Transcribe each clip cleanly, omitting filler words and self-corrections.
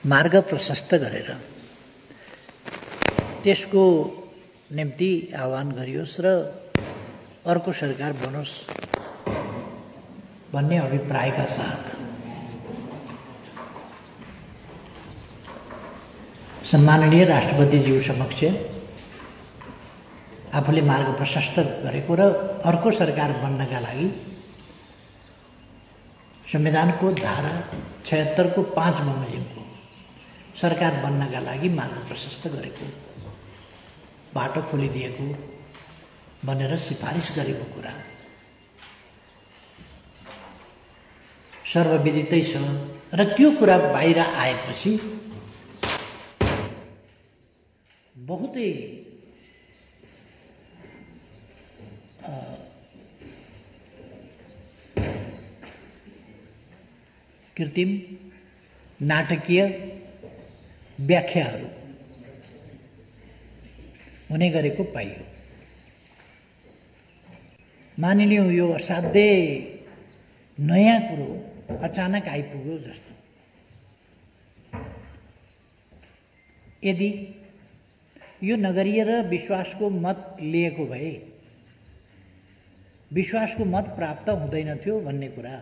मार्ग प्रशस्त गरेर त्यसको निम्ति आह्वान गरियोस् र अर्को सरकार बनोस् भन्ने अभिप्रायका साथ सम्माननीय राष्ट्रपतिज्यू समक्ष आफूले मार्ग प्रशस्त गरेको र अर्को सरकार बन्नका लागि संविधानको धारा 76 को 5 बमोजिमको सरकार बन्नका लागि मार्ग प्रशस्त गरेको बाटो खोलिदिएको भनेर सिफारिस गरेको कुरा सर्वविदितै छ र त्यो कुरा बाहिर आएपछि बहुतै कृत्रिम नाटकीय व्याख्याहरू हुने गरेको पाइयो। मानिलिउँ यो असाध्यै नयाँ कुरो अचानक आइपुग्यो जस्तो। यदि यो नगरीय र विश्वासको मत लिएको भए विश्वासको मत प्राप्त हुँदैन थियो भन्ने कुरा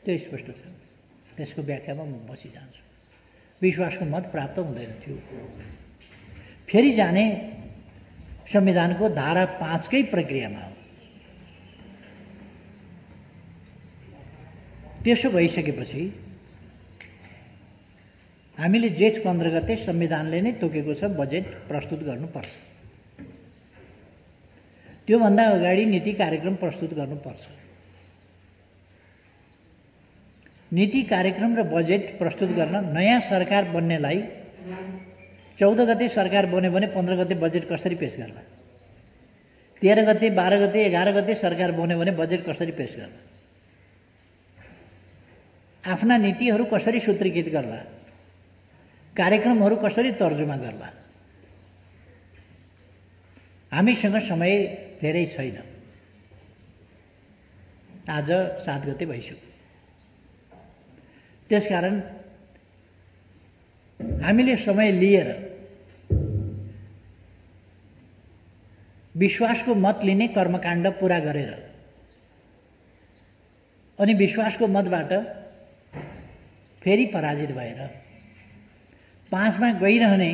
त्यो स्पष्ट छ। त्यसको व्याख्यामा म बसिजान्छु। विश्वासको मत प्राप्त हुँदैन थियो। फेरि जाने संविधानको धारा 5 कै प्रक्रियामा हो। त्यसो भइसकेपछि हामीले जेठ 15 गते संविधानले नै तोकेको छ बजेट प्रस्तुत गर्नुपर्छ। त्योभन्दा अगाडि नीति कार्यक्रम प्रस्तुत गर्नुपर्छ। नीति कार्यक्रम र बजेट प्रस्तुत गर्न नयाँ सरकार बन्नेलाई 14 गते सरकार बन्यो भने 15 गते बजेट कसरी पेश गर्ला? 13 गते 12 गते 11 गते सरकार बन्यो भने बजेट कसरी पेश गर्ला? आफ्ना नीतिहरू कसरी सूत्रीकृत गर्ला? कार्यक्रमहरू कसरी तर्जुमा गर्ला? हामीसँग समय धेरै छैन। आज 7 गते भइसक्यो। त्यसकारण हामीले समय लिएर विश्वासको मत लिने कर्मकाण्ड पूरा गरेर अनि विश्वासको मतबाट फेरि पराजित भएर 5 मा गइरहने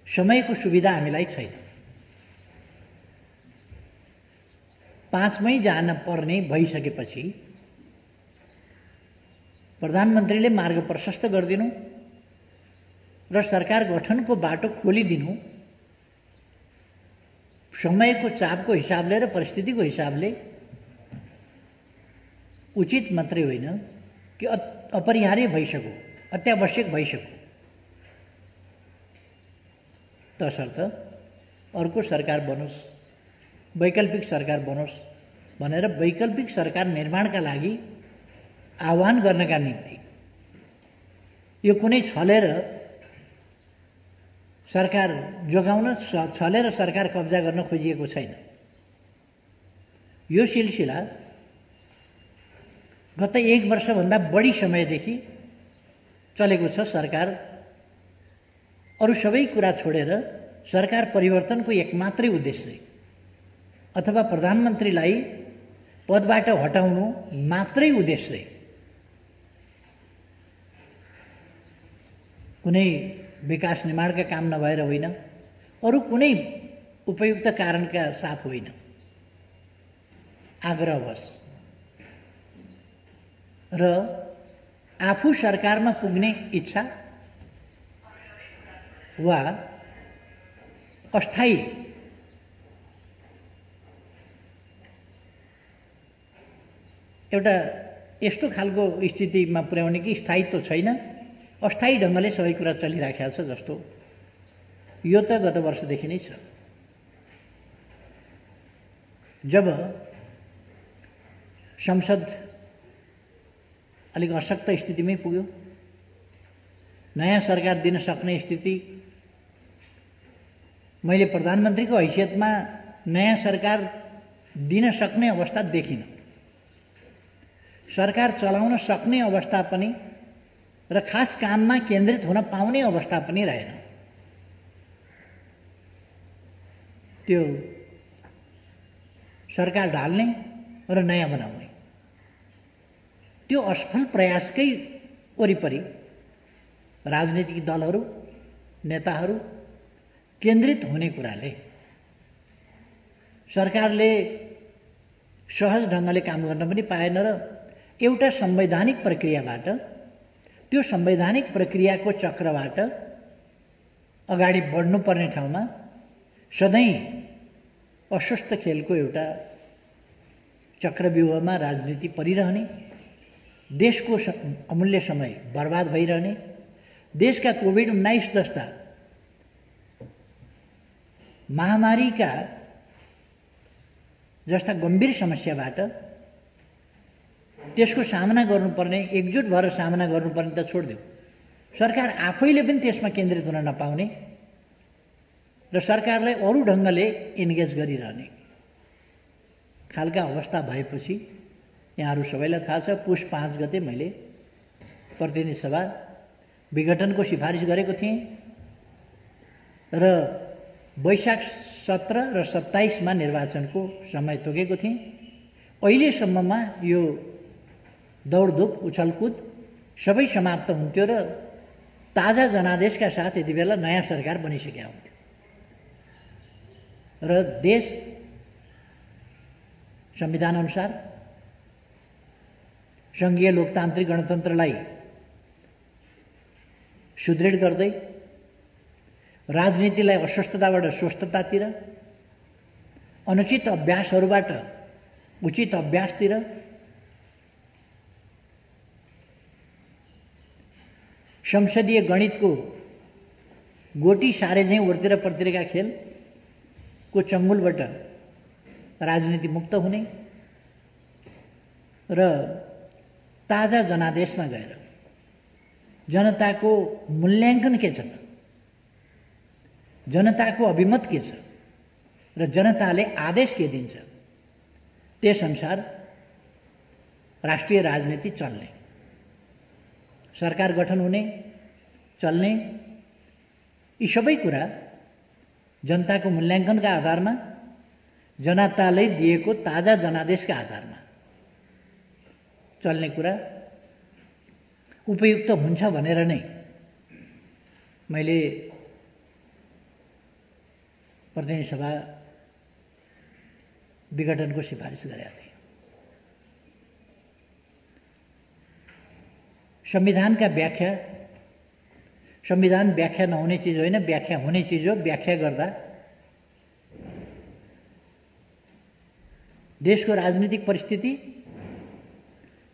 समयको सुविधा हामीलाई छैन। 5 मै जान पर्ने भइसकेपछि प्रधानमन्त्रीले मार्ग प्रशस्त गरिदिनु र सरकार गठनको बाटो खोलिदिनु समयको चापको हिसाबले र परिस्थितिको हिसाबले उचित मात्रै होइन कि अपरिहार्य भइसक्यो, अत्यावश्यक भइसक्यो। तसर्थ अर्को सरकार बनोस्, वैकल्पिक सरकार बनोस् भनेर वैकल्पिक सरकार निर्माणका लागि आह्वान गर्नका निम्ति यो कुनै छलेर सरकार जोगाउन छलेर सरकार कब्जा गर्न खोजिएको छैन। यो सिलसिला गत 1 वर्षभन्दा बढी समयदेखि चलेको छ। सरकार अरू सबै कुरा छोडेर सरकार परिवर्तनको एकमात्रै उद्देश्य अथवा प्रधानमन्त्रीलाई पदबाट हटाउनु मात्रै उद्देश्य, कुनै विकास निर्माणका काम नभएर होइन, अरू कुनै उपयुक्त कारणका साथ होइन, आग्रहवश र आफू सरकारमा पुग्ने इच्छा वा अस्थायी एउटा यस्तो खालको स्थितिमा पुर्याउने कि स्थायित्व छैन, अस्थायी ढङ्गले सबै कुरा चलिराखेको छ जस्तो यो त गत वर्षदेखि नै छ। जब संसद अलिक अशक्त स्थितिमै पुग्यो, नयाँ सरकार दिन सक्ने स्थिति, मैले प्रधानमन्त्रीको हैसियतमा नयाँ सरकार दिन सक्ने अवस्था देखिन। सरकार चलाउन सक्ने अवस्था पनि र खास काममा केन्द्रित हुन पाउने अवस्था पनि रहेन। त्यो सरकार ढाल्ने र नयाँ बनाउने त्यो असफल प्रयासकै वरिपरि राजनीतिक दलहरू, नेताहरू केन्द्रित हुने कुराले सरकारले सहज ढङ्गले काम गर्न पनि पाएन र एउटा संवैधानिक प्रक्रियाबाट, त्यो संवैधानिक प्रक्रियाको चक्रबाट अगाडि बढ्नुपर्ने ठाउँमा सधैँ अस्वस्थ खेलको एउटा चक्रव्यूहमा राजनीति परिरहने, देशको अमूल्य समय बर्बाद भइरहने, देशका कोभिड-19 जस्ता महामारीका जस्ता गम्भीर समस्याबाट त्यसको सामना गर्नुपर्ने, एकजुट भएर सामना गर्नुपर्ने त छोडिदियो, सरकार आफैले पनि त्यसमा केन्द्रित हुन नपाउने र सरकारलाई अरू ढङ्गले इन्गेज गरिरहने खालका अवस्था भएपछि यहाँहरू सबैलाई थाहा छ, पुष 5 गते मैले प्रतिनिधि सभा विघटनको सिफारिस गरेको थिएँ र वैशाख 17 र 27 मा निर्वाचनको समय तोकेको थिएँ। अहिलेसम्ममा यो दौडधुप उछलकुद सबै समाप्त हुन्थ्यो र ताजा जनादेशका साथ यति बेला नयाँ सरकार बनिसकेका हुन्थ्यो र देश संविधान अनुसार सङ्घीय लोकतान्त्रिक गणतन्त्रलाई सुदृढ गर्दै राजनीतिलाई अस्वस्थताबाट स्वस्थतातिर, अनुचित अभ्यासहरूबाट उचित अभ्यासतिर, संसदीय गणितको गोटी सारे झैँ उर्तिर पर्तिरका खेलको चङ्गुलबाट राजनीति मुक्त हुने र ताजा जनादेशमा गएर जनताको मूल्याङ्कन के छ, जनताको अभिमत के छ र जनताले आदेश के दिन्छ त्यसअनुसार राष्ट्रिय राजनीति चल्ने, सरकार गठन हुने, चल्ने, यी सबै कुरा जनताको मूल्याङ्कनका आधारमा, जनताले दिएको ताजा जनादेशका आधारमा चल्ने कुरा उपयुक्त हुन्छ भनेर नै मैले प्रतिनिधि सभा विघटनको सिफारिस गरेका थिएँ। संविधानका व्याख्या, संविधान व्याख्या नहुने चिज होइन, व्याख्या हुने चिज हो। व्याख्या गर्दा देशको राजनीतिक परिस्थिति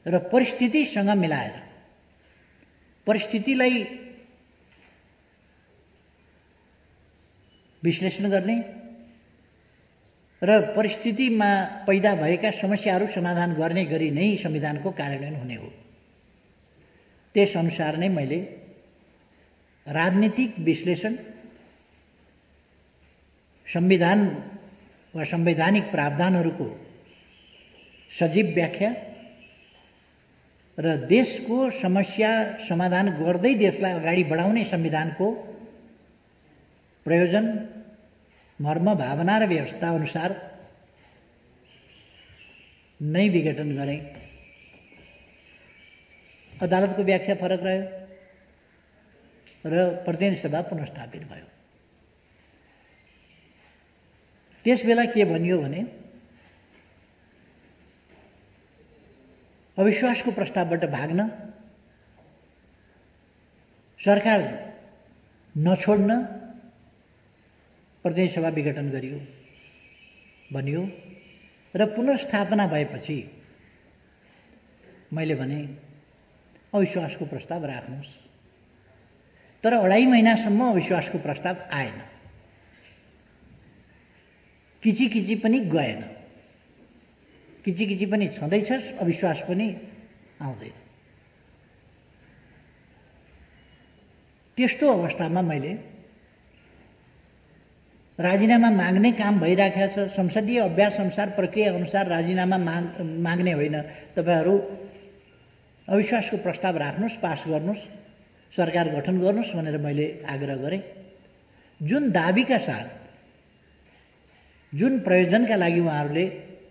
र परिस्थितिसँग मिलाएर परिस्थितिलाई विश्लेषण गर्ने र परिस्थितिमा पैदा भएका समस्याहरू समाधान गर्ने गरी नै संविधानको कार्यान्वयन हुने हो। त्यसअनुसार नै मैले राजनीतिक विश्लेषण, संविधान वा संवैधानिक प्रावधानहरूको सजीव व्याख्या र देशको समस्या समाधान गर्दै देशलाई अगाडि बढाउने संविधानको प्रयोजन, मर्म, भावना र व्यवस्था अनुसार नै विघटन गरेँ। अदालतको व्याख्या फरक रह्यो र प्रतिनिधि सभा पुनर्स्थापित भयो। त्यसबेला के भनियो भने अविश्वासको प्रस्तावबाट भाग्न, सरकार नछोड्न प्रतिनिधि सभा विघटन गरियो भनियो र पुनर्स्थापना भएपछि मैले भने अविश्वासको प्रस्ताव राख्नुहोस्। तर 2.5 महिनासम्म अविश्वासको प्रस्ताव आएन, किची पनि गएन, किची पनि छँदैछ, अविश्वास पनि आउँदैन। त्यस्तो अवस्थामा मैले राजीनामा माग्ने काम भइराखेको छ। संसदीय अभ्यास अनुसार, प्रक्रिया अनुसार राजीनामा माग्ने होइन, तपाईहरू अविश्वासको प्रस्ताव राख्नुहोस्, पास गर्नुहोस्, सरकार गठन गर्नुस् भनेर मैले आग्रह गरेँ। जुन दाबीका साथ, जुन प्रयोजनका लागि उहाँहरूले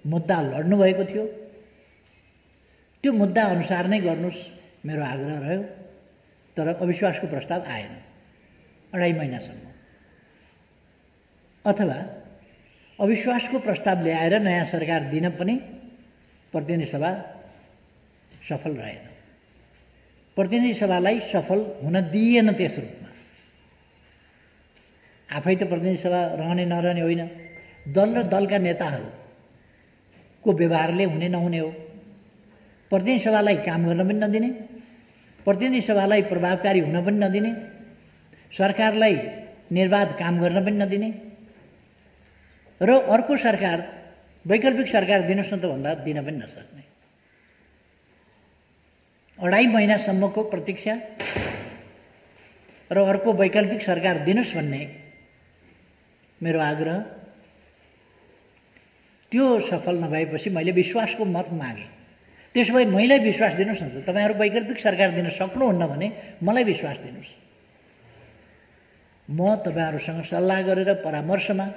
मुद्दा लड्नुभएको थियो, त्यो मुद्दा अनुसार नै गर्नुस् मेरो आग्रह रह्यो। तर अविश्वासको प्रस्ताव आएन 2.5 महिनासम्म। अथवा अविश्वासको प्रस्ताव ल्याएर नयाँ सरकार दिन पनि प्रतिनिधि सभा सफल रहेन। प्रतिनिधि सभालाई सफल हुन दिइएन त्यस रूपमा। आफै त प्रतिनिधि सभा रहने नरहने होइन, दल र दलका नेताहरूको व्यवहारले हुने नहुने हो। प्रतिनिधि सभालाई काम गर्न पनि नदिने, प्रतिनिधि सभालाई प्रभावकारी हुन पनि नदिने, सरकारलाई निर्वाध काम गर्न पनि नदिने र अर्को सरकार, वैकल्पिक सरकार दिनुहोस् न त भन्दा दिन पनि नसक्ने। 2.5 महिनासम्मको प्रतीक्षा र अर्को वैकल्पिक सरकार दिनुहोस् भन्ने मेरो आग्रह, त्यो सफल नभएपछि मैले विश्वासको मत मागेँ। त्यसो भए मैलाई विश्वास दिनुहोस् न त, तपाईँहरू वैकल्पिक सरकार दिन सक्नुहुन्न भने मलाई विश्वास दिनुहोस्। म तपाईँहरूसँग सल्लाह गरेर परामर्शमा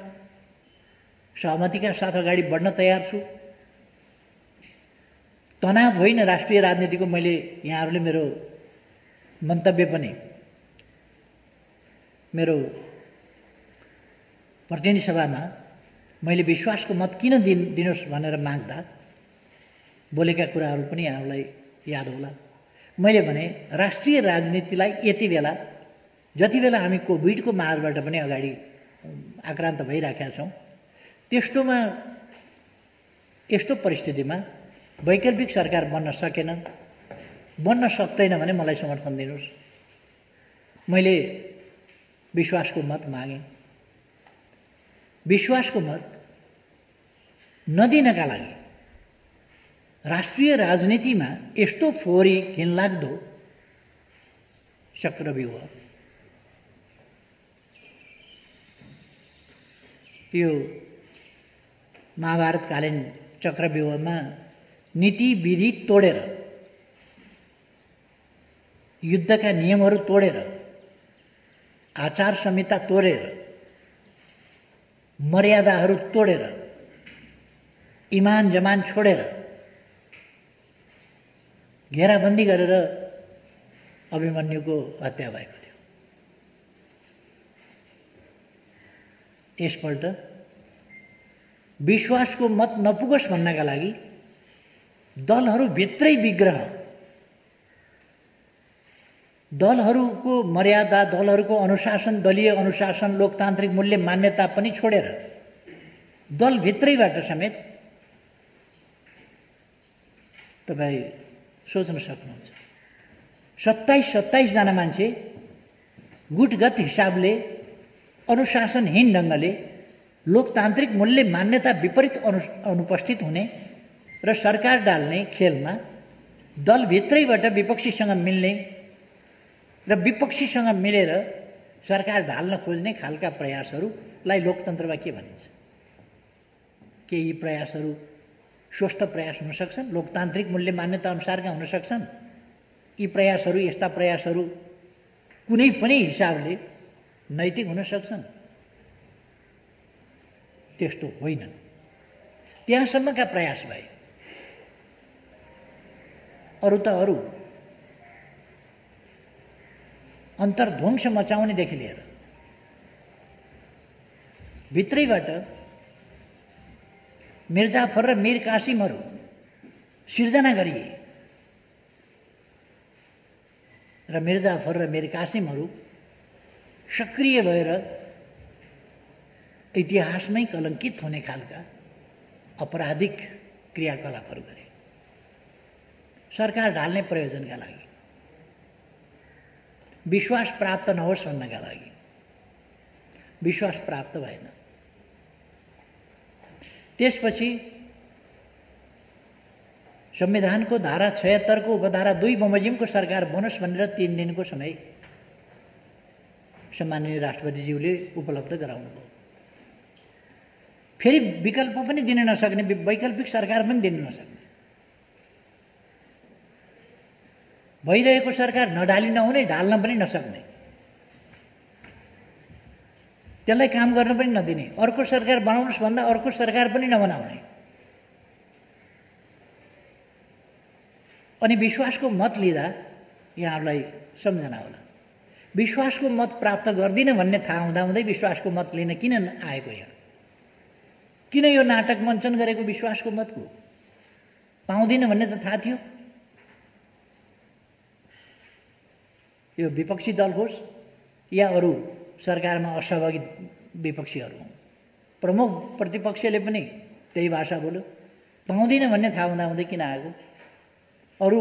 सहमतिका साथ अगाडि बढ्न तयार छु। तनाव होइन राष्ट्रिय राजनीतिको। मैले यहाँहरूले मेरो मन्तव्य पनि मेरो प्रतिनिधि सभामा मैले विश्वासको मत किन दिनुहोस् भनेर माग्दा बोलेका कुराहरू पनि यहाँहरूलाई याद होला। मैले भने राष्ट्रिय राजनीतिलाई यति बेला, जति बेला हामी कोभिडको मारबाट पनि अगाडि आक्रान्त भइराखेका छौँ, त्यस्तोमा यस्तो परिस्थितिमा वैकल्पिक सरकार बन्न सकेन, बन्न सक्दैन भने मलाई समर्थन दिनुहोस्। मैले विश्वासको मत मागेँ। विश्वासको मत नदिनका लागि राष्ट्रिय राजनीतिमा यस्तो फोहोरी घिनलाग्दो चक्रव्यूह, यो महाभारतकालीन चक्रव्यूहमा नीति विधि तोडेर, युद्धका नियमहरू तोडेर, आचार संहिता तोडेर, मर्यादाहरू तोडेर, इमान जमान छोडेर घेराबन्दी गरेर अभिमन्युको हत्या भएको थियो। यसपल्ट विश्वासको मत नपुगोस् भन्नका लागि दलहरूभित्रै विग्रह, दलहरूको मर्यादा, दलहरूको अनुशासन, दलीय अनुशासन, लोकतान्त्रिक मूल्य मान्यता पनि छोडेर दलभित्रैबाट समेत तपाईँ सोच्न सक्नुहुन्छ 27 जना मान्छे गुटगत हिसाबले, अनुशासनहीन ढङ्गले, लोकतान्त्रिक मूल्य मान्यता विपरीत अनुपस्थित हुने र सरकार डाल्ने खेलमा दलभित्रैबाट विपक्षीसँग मिल्ने र विपक्षीसँग मिलेर सरकार ढाल्न खोज्ने खालका प्रयासहरूलाई लोकतन्त्रमा के भनिन्छ? के यी प्रयासहरू स्वस्थ प्रयास हुन सक्छन्? लोकतान्त्रिक मूल्य मान्यता अनुसारका हुन सक्छन्? यी प्रयासहरू, यस्ता प्रयासहरू कुनै पनि हिसाबले नैतिक हुन सक्छन्? त्यस्तो होइन। त्यहाँसम्मका प्रयास भए। अरू त अरू, अन्तर्ध्वंस मचाउनेदेखि लिएर भित्रैबाट मिर्जाफर र मीर कासिमहरू सिर्जना गरिए र मिर्जाफर र मीर कासिमहरू सक्रिय भएर इतिहासमै कलङ्कित हुने खालका अपराधिक क्रियाकलापहरू गरे सरकार ढाल्ने प्रयोजनका लागि, विश्वास प्राप्त नहोस् भन्नका लागि। विश्वास प्राप्त भएन। त्यसपछि संविधानको धारा 76 को उपधारा 2 बमोजिमको सरकार बनोस् भनेर 3 दिनको समय सम्माननीय राष्ट्रपतिज्यूले उपलब्ध गराउनुभयो। फेरि विकल्प पनि दिन नसक्ने, वैकल्पिक सरकार पनि दिन नसक्ने, भइरहेको सरकार नढाली नहुने, ढाल्न पनि नसक्ने, त्यसलाई काम गर्न पनि नदिने, अर्को सरकार बनाउनुहोस् भन्दा अर्को सरकार पनि नबनाउने। अनि विश्वासको मत लिँदा यहाँहरूलाई सम्झना होला, विश्वासको मत प्राप्त गर्दिन भन्ने थाहा हुँदाहुँदै विश्वासको मत लिन किन आएको? यहाँ किन यो नाटक मञ्चन गरेको? विश्वासको मतको पाउँदिन भन्ने त थाहा थियो। यो विपक्षी दल होस् या अरू सरकारमा असहभागी विपक्षीहरू, प्रमुख प्रतिपक्षले पनि त्यही भाषा बोल्यो। पाउँदिन भन्ने थाहा हुँदाहुँदै किन आएको? अरू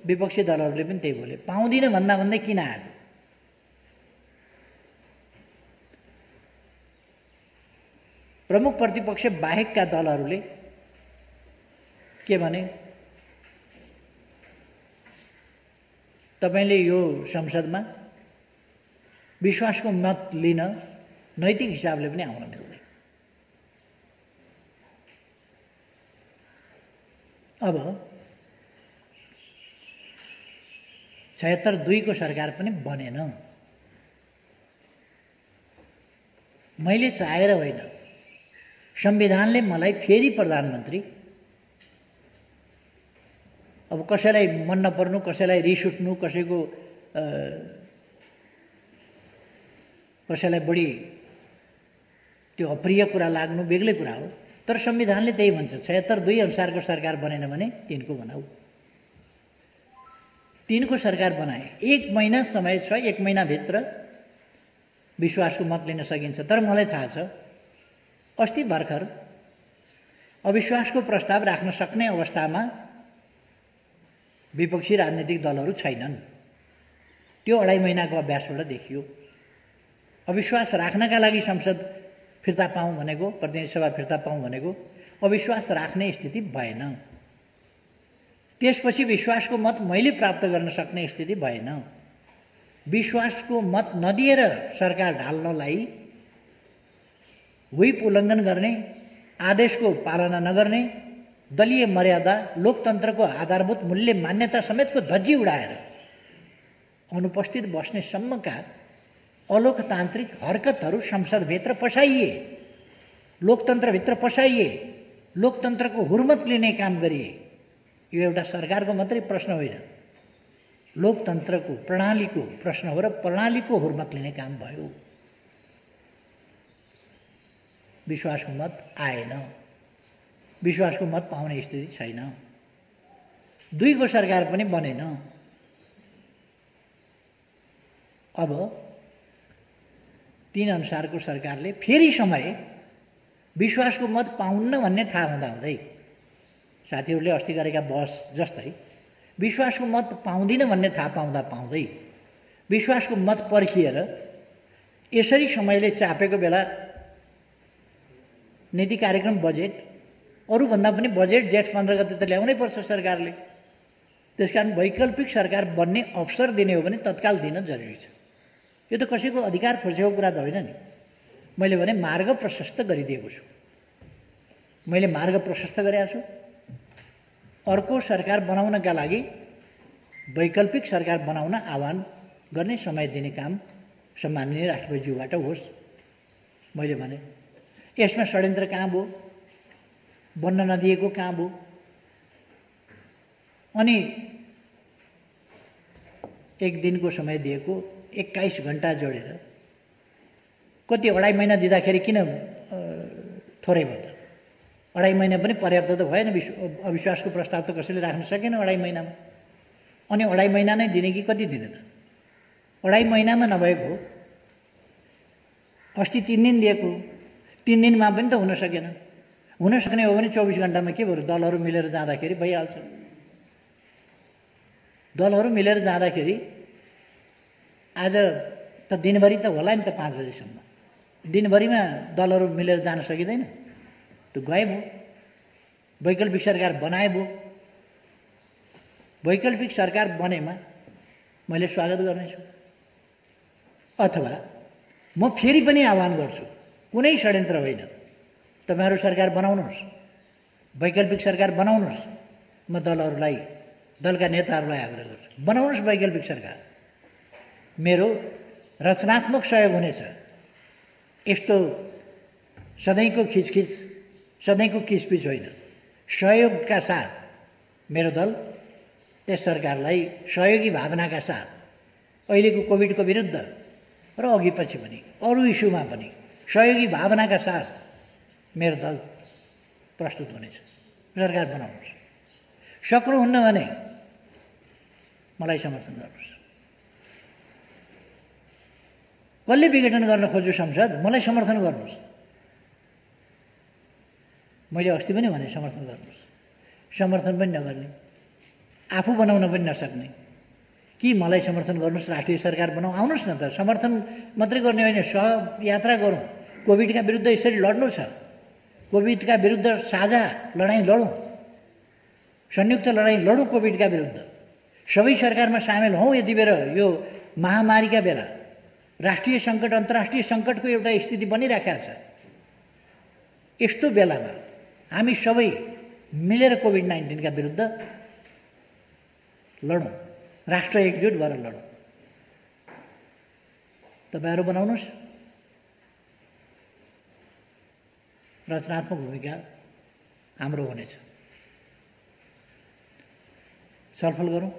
विपक्षी दलहरूले पनि त्यही बोले, पाउँदिन भन्दा भन्दै किन आएको? प्रमुख प्रतिपक्ष बाहेकका दलहरूले के भने, तपाईले यो संसदमा विश्वासको मत लिन नैतिक हिसाबले पनि आउन मिल्दैन। अब 76-2 को सरकार पनि बनेन। मैले चाहेर होइन, संविधानले मलाई फेरि प्रधानमन्त्री, अब कसैलाई मन नपर्नु, कसैलाई रिस उठ्नु, कसैलाई बढी त्यो अप्रिय कुरा लाग्नु बेग्लै कुरा हो, तर संविधानले त्यही भन्छ, 76-2 अनुसारको सरकार बनेन भने 3 को बनाऊ। 3 को सरकार बनाए, 1 महिना समय छ, 1 महिनाभित्र विश्वासको मत लिन सकिन्छ। तर मलाई थाहा छ अस्ति भर्खर अविश्वासको प्रस्ताव राख्न सक्ने अवस्थामा विपक्षी राजनीतिक दलहरू छैनन्। त्यो 2.5 महिनाको अभ्यासबाट देखियो। अविश्वास राख्नका लागि संसद फिर्ता पाऊँ भनेको, प्रतिनिधि सभा फिर्ता पाऊँ भनेको अविश्वास राख्ने स्थिति भएन। त्यसपछि विश्वासको मत मैले प्राप्त गर्न सक्ने स्थिति भएन। विश्वासको मत नदिएर सरकार ढाल्नलाई व्हिप उल्लङ्घन गर्ने, आदेशको पालना नगर्ने, दलीय मर्यादा, लोकतन्त्रको आधारभूत मूल्य मान्यता समेतको धज्जी उडाएर अनुपस्थित बस्ने सम्मका अलोकतान्त्रिक हरकतहरू संसदभित्र पसाइए, लोकतन्त्रभित्र पसाइए, लोकतन्त्रको हुर्मत लिने काम गरिए। यो एउटा सरकारको मात्रै प्रश्न होइन, लोकतन्त्रको प्रणालीको प्रश्न हो र प्रणालीको हुर्मत लिने काम भयो। विश्वासको मत आएन, विश्वासको मत पाउने स्थिति छैन। 2 को सरकार पनि बनेन। अब 3 अनुसारको सरकारले फेरि समय विश्वासको मत पाउन्न भन्ने थाहा हुँदाहुँदै, साथीहरूले अस्ति गरेका बहस जस्तै विश्वासको मत पाउँदिन भन्ने थाहा पाउँदै विश्वासको मत पर्खिएर यसरी समयले चापेको बेला नीति कार्यक्रम बजेट, अरूभन्दा पनि बजेट जेठ 15 गते त ल्याउनै पर्छ सरकारले। त्यसकारण वैकल्पिक सरकार बन्ने अवसर दिने हो भने तत्काल दिन जरुरी छ। यो त कसैको अधिकार खोजेको कुरा त होइन नि। मैले भने मार्ग प्रशस्त गरिदिएको छु, मैले मार्ग प्रशस्त गरेको छु। अर्को सरकार बनाउनका लागि वैकल्पिक सरकार बनाउन आह्वान गर्ने, समय दिने काम सम्माननीय राष्ट्रपतिज्यूबाट होस्। मैले भने यसमा षड्यन्त्र कहाँ भयो, बन्न नदिएको कहाँ भयो? अनि 1 दिनको समय दिएको 21 घण्टा जोडेर कति 2.5 महिना दिँदाखेरि किन थोरै भयो त? 2.5 महिना पनि पर्याप्त त भएन। अविश्वासको प्रस्ताव त कसैले राख्न सकेन 2.5 महिनामा। अनि 2.5 महिना नै दिने कि कति दिने त? 2.5 महिनामा नभएको अस्ति 3 दिन दिएको, 3 दिनमा पनि त हुन सकेन। हुन सक्ने हो भने 24 घण्टामा के भयो? दलहरू मिलेर जाँदाखेरि भइहाल्छ। दलहरू मिलेर जाँदाखेरि आज त दिनभरि त होला नि त, 5 बजेसम्म। दिनभरिमा दलहरू मिलेर जान सकिँदैन, त्यो गए भयो। वैकल्पिक सरकार बनाए भयो। वैकल्पिक सरकार बनेमा मैले स्वागत गर्नेछु। अथवा म फेरि पनि आह्वान गर्छु, कुनै षड्यन्त्र होइन, तपाईहरु सरकार बनाउनुहोस्, वैकल्पिक सरकार बनाउनुहोस्। म दलहरूलाई दलका नेताहरूलाई आग्रह गर्छु, बनाउनुहोस् वैकल्पिक सरकार। मेरो रचनात्मक सहयोग हुनेछ। यस्तो सधैँको खिचखिच, सधैँको किचपिच होइन। सहयोगका साथ मेरो दल त्यस सरकारलाई सहयोगी भावनाका साथ अहिलेको कोभिडको विरुद्ध र अघि पछि पनि अरू इस्युमा पनि सहयोगी भावनाका साथ मेरो दल प्रस्तुत हुनेछ। सरकार बनाउनुहोस्। सक्नुहुन्न भने मलाई समर्थन गर्नुहोस्। कसले विघटन गर्न खोज्यो संसद, मलाई समर्थन गर्नुहोस्। मैले अस्ति पनि भने समर्थन गर्नुहोस्। समर्थन पनि नगर्ने, आफू बनाउन पनि नसक्ने कि मलाई समर्थन गर्नुहोस्, राष्ट्रिय सरकार बनाऊ, आउनुहोस् न त। समर्थन मात्रै गर्ने होइन, सहयात्रा गरौँ। कोभिडका विरुद्ध यसरी लड्नु छ। कोभिडका विरुद्ध साझा लडाइँ लडौँ, संयुक्त लडाइँ लडौँ कोभिडका विरुद्ध। सबै सरकारमा सामेल हौँ। यति बेर यो महामारीका बेला राष्ट्रिय सङ्कट, अन्तर्राष्ट्रिय सङ्कटको एउटा स्थिति बनिरहेको छ। यस्तो बेलामा हामी सबै मिलेर कोभिड-19 का विरुद्ध लडौँ, राष्ट्र एकजुट भएर लडौँ। तपाईहरु बनाउनुहोस्। रचनात्मक भूमिका हाम्रो हुनेछ। छलफल गरौँ।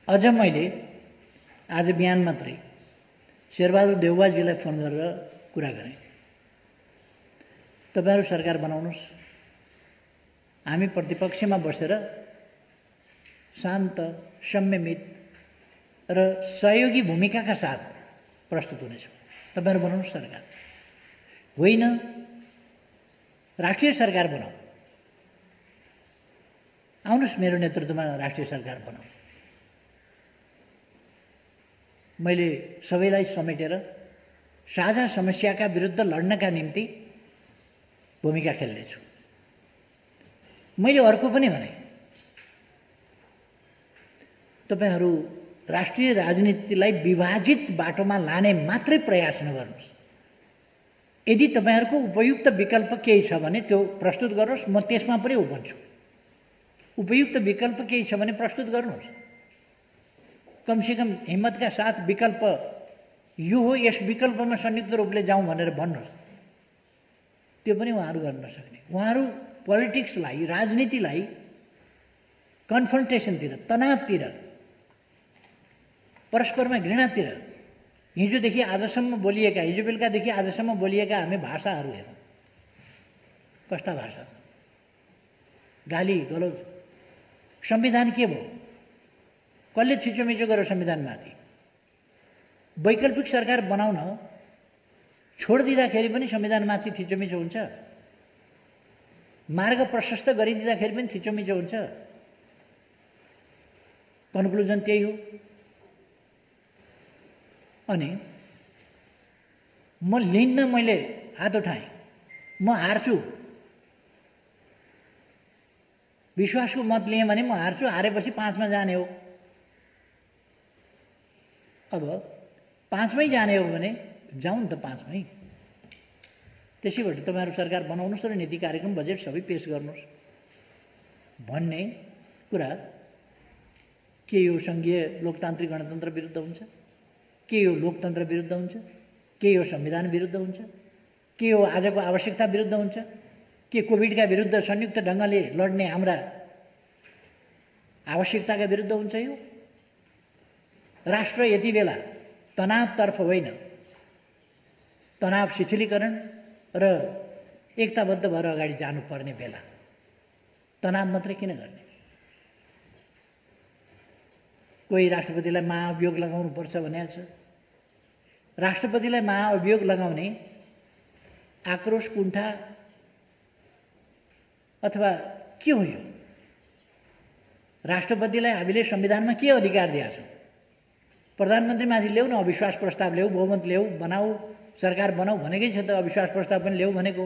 अझ मैले आज बिहान मात्रै शेरबहादुर देउवाजीलाई फोन गरेर कुरा गरेँ। तपाईहरु सरकार बनाउनुहोस्, हामी प्रतिपक्षमा बसेर शान्त, संयमित र सहयोगी भूमिकाका साथ प्रस्तुत हुनेछौँ। तपाईहरु बनाउनुहोस् सरकार। होइन राष्ट्रिय सरकार बनाऊ, आउनुहोस् मेरो नेतृत्वमा राष्ट्रिय सरकार बनाऊ। मैले सबैलाई समेटेर साझा समस्याका विरुद्ध लड्नका निम्ति भूमिका खेल्नेछु। मैले अर्को पनि भने, तपाईहरु राष्ट्रिय राजनीतिलाई विभाजित बाटोमा लाने मात्रै प्रयास नगर्नुहोस्। यदि तपाईहरुको उपयुक्त विकल्प केही छ भने त्यो प्रस्तुत गर्नुहोस्, म त्यसमा पनि भन्छु। उपयुक्त विकल्प केही छ भने प्रस्तुत गर्नुहोस्। कमसेकम हिम्मतका साथ विकल्प यो हो, यस विकल्पमा संयुक्त रूपले जाउँ भनेर भन्नुहोस्। त्यो पनि उहाँहरू गर्न नसक्ने। उहाँहरू पोलिटिक्सलाई, राजनीतिलाई कन्फ्रन्टेसनतिर, तनावतिर, परस्परमा घृणातिर हिजोदेखि आजसम्म बोलिएका, हिजो बेलुकादेखि आजसम्म बोलिएका हामी भाषाहरू हेरौँ। कस्ता भाषा, गाली गलौज। संविधान के भयो? कसले थिचोमिचो गर्यो संविधानमाथि? वैकल्पिक सरकार बनाउन छोडिदिँदाखेरि पनि संविधानमाथि थिचोमिचो हुन्छ। मार्ग प्रशस्त गरिदिँदाखेरि पनि थिचोमिचो हुन्छ। कन्क्लुजन त्यही हो। अनि म लिन्न, मैले हात उठाएँ, म हार्छु। विश्वासको मत लिएँ भने म हार्छु, हारेपछि 5 मा जाने हो। अब 5 मै जाने हो भने जाउँ त 5 मै। त्यसैबाट तपाईहरु सरकार बनाउनुहोस् र नीति कार्यक्रम बजेट सबै पेश गर्नुहोस् भन्ने कुरा के यो संघीय लोकतान्त्रिक गणतन्त्र विरुद्ध हुन्छ? के यो लोकतन्त्र विरुद्ध हुन्छ? के यो संविधान विरुद्ध हुन्छ? के यो आजको आवश्यकता विरुद्ध हुन्छ? के कोभिडका विरुद्ध संयुक्त ढंगले लड्ने हाम्रा आवश्यकताका विरुद्ध हुन्छ? यो राष्ट्र यति बेला तनावतर्फ होइन, तनाव शिथिलीकरण र एकताबद्ध भएर अगाडि जानुपर्ने बेला। तनाव मात्रै किन गर्ने? कोही राष्ट्रपतिलाई महाअभियोग लगाउनु पर्छ भनेको छ। राष्ट्रपतिलाई महाअभियोग लगाउने आक्रोश, कुण्ठा अथवा के हो यो? राष्ट्रपतिलाई हामीले संविधानमा के अधिकार दिएका छौँ? प्रधानमन्त्रीमाथि ल्याऊ न, अविश्वास प्रस्ताव ल्याऊ, बहुमत ल्याऊ, बनाऊ, सरकार बनाऊ भनेकै छ त। अविश्वास प्रस्ताव पनि ल्याऊ भनेको,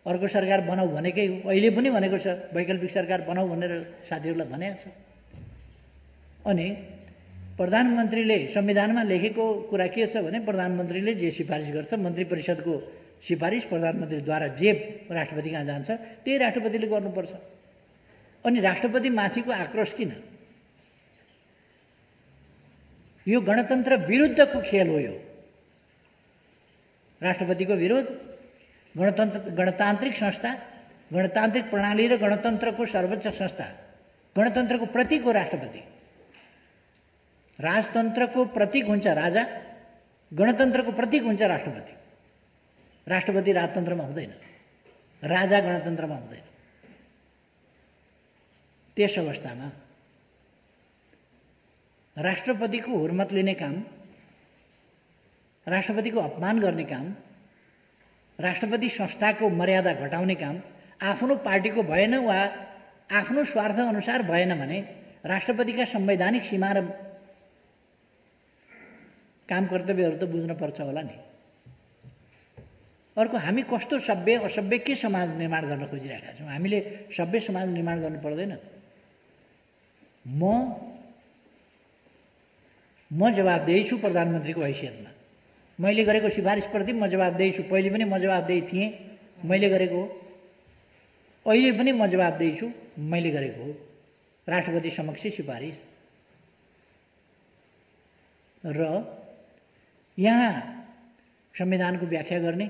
अर्को सरकार बनाऊ भनेकै हो। अहिले पनि भनेको छ वैकल्पिक सरकार बनाऊ भनेर साथीहरूलाई भनेको छ। अनि प्रधानमन्त्रीले संविधानमा लेखेको कुरा के छ भने प्रधानमन्त्रीले जे सिफारिस गर्छ, मन्त्री परिषदको सिफारिस प्रधानमन्त्रीद्वारा जे राष्ट्रपति कहाँ जान्छ त्यही राष्ट्रपतिले गर्नुपर्छ। अनि राष्ट्रपति माथिको आक्रोश किन? यो गणतन्त्र विरुद्धको खेल हो। यो राष्ट्रपतिको विरोध, गणतान्त्रिक संस्था, गणतान्त्रिक प्रणाली र गणतन्त्रको सर्वोच्च संस्था, गणतन्त्रको प्रतीक हो राष्ट्रपति। राजतन्त्रको प्रतीक हुन्छ राजा, गणतन्त्रको प्रतीक हुन्छ राष्ट्रपति। राष्ट्रपति राजतन्त्रमा हुँदैन, राजा गणतन्त्रमा हुँदैन। त्यस अवस्थामा राष्ट्रपतिको हुर्मत लिने काम, राष्ट्रपतिको अपमान गर्ने काम, राष्ट्रपति संस्थाको मर्यादा घटाउने काम आफ्नो पार्टीको भएन वा आफ्नो स्वार्थ अनुसार भएन भने राष्ट्रपतिका संवैधानिक सीमा र काम कर्तव्यहरू त बुझ्न पर्छ होला नि। अर्को, हामी कस्तो सभ्य असभ्य के समाज निर्माण गर्न खोजिरहेका छौँ? हामीले सभ्य समाज निर्माण गर्नु पर्दैन। म जवाबदेही छु प्रधानमन्त्रीको हैसियतमा। मैले गरेको सिफारिसप्रति म जवाबदेही छु। पहिले पनि म जवाबदेही थिएँ, मैले गरेको हो। अहिले पनि म जवाबदेही छु, मैले गरेको हो। राष्ट्रपति समक्ष सिफारिस। र यहाँ संविधानको व्याख्या गर्ने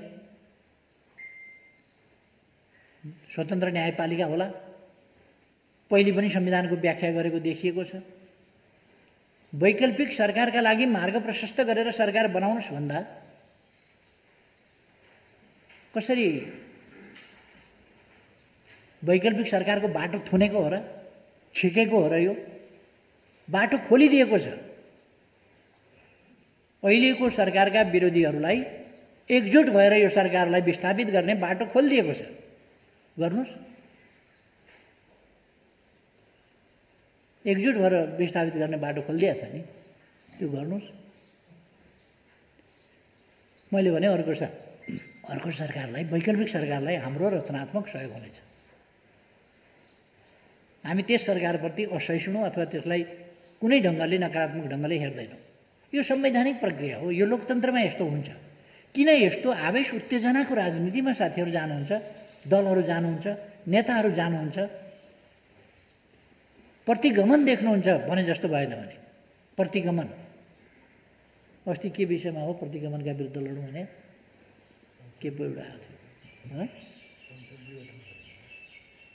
स्वतन्त्र न्यायपालिका होला। पहिले पनि संविधानको व्याख्या गरेको देखिएको छ। वैकल्पिक सरकारका लागि मार्ग प्रशस्त गरेर सरकार बनाउनुहोस् भन्दा कसरी वैकल्पिक सरकारको बाटो थुनेको हो र छिकेको हो र? यो बाटो खोलिदिएको छ। अहिलेको सरकारका विरोधीहरूलाई एकजुट भएर यो सरकारलाई विस्थापित गर्ने बाटो खोलिदिएको छ। गर्नुहोस्, एकजुट भएर विस्थापित गर्ने बाटो खोलिदिएको छ नि, त्यो गर्नुहोस्। मैले भने अर्को सरकारलाई, वैकल्पिक सरकारलाई हाम्रो रचनात्मक सहयोग हुनेछ। हामी त्यस सरकारप्रति असहिष्णु अथवा त्यसलाई कुनै ढङ्गले नकारात्मक ढङ्गले हेर्दैनौँ। यो संवैधानिक प्रक्रिया हो। यो लोकतन्त्रमा यस्तो हुन्छ। किन यस्तो आवेश उत्तेजनाको राजनीतिमा साथीहरू जानुहुन्छ, दलहरू जानुहुन्छ, नेताहरू जानुहुन्छ, प्रतिगमन देख्नुहुन्छ भने जस्तो भएन भने प्रतिगमन। अस्ति के विषयमा हो प्रतिगमनका विरुद्ध लडौँ भने के पो एउटा आएको थियो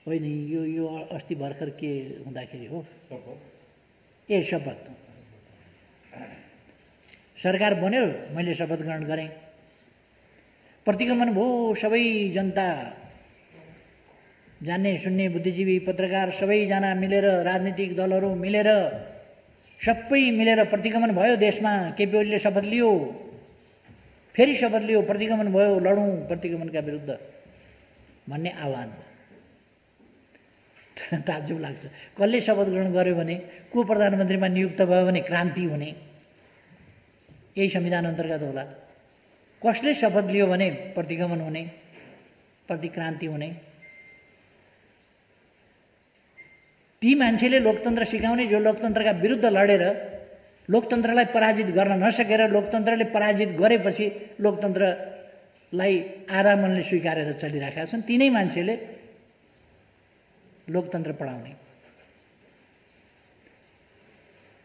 होइन? यो अस्ति भर्खर के हुँदाखेरि हो? शपथ। सरकार बन्यो, मैले शपथ ग्रहण गरेँ। प्रतिगमन भयो, सबै जनता, जान्ने सुन्ने बुद्धिजीवी पत्रकार सबैजना मिलेर, राजनीतिक दलहरू मिलेर, सबै मिलेर प्रतिगमन भयो देशमा। केपी ओलीले शपथ लियो, फेरि शपथ लियो, प्रतिगमन भयो, लडौँ प्रतिगमनका विरुद्ध भन्ने आह्वान। ताज्जुब लाग्छ। कसले शपथ ग्रहण गर्यो भने, को प्रधानमन्त्रीमा नियुक्त भयो भने क्रान्ति हुने, यही संविधान अन्तर्गत होला। कसले शपथ लियो भने प्रतिगमन हुने, प्रतिक्रान्ति हुने। ती मान्छेले लोकतन्त्र सिकाउने जो लोकतन्त्रका विरुद्ध लडेर लोकतन्त्रलाई पराजित गर्न नसकेर लोकतन्त्रले पराजित गरेपछि लोकतन्त्रलाई आधा मनले स्वीकारेर चलिरहेका छन्, तिनै मान्छेले लोकतन्त्र पढाउने।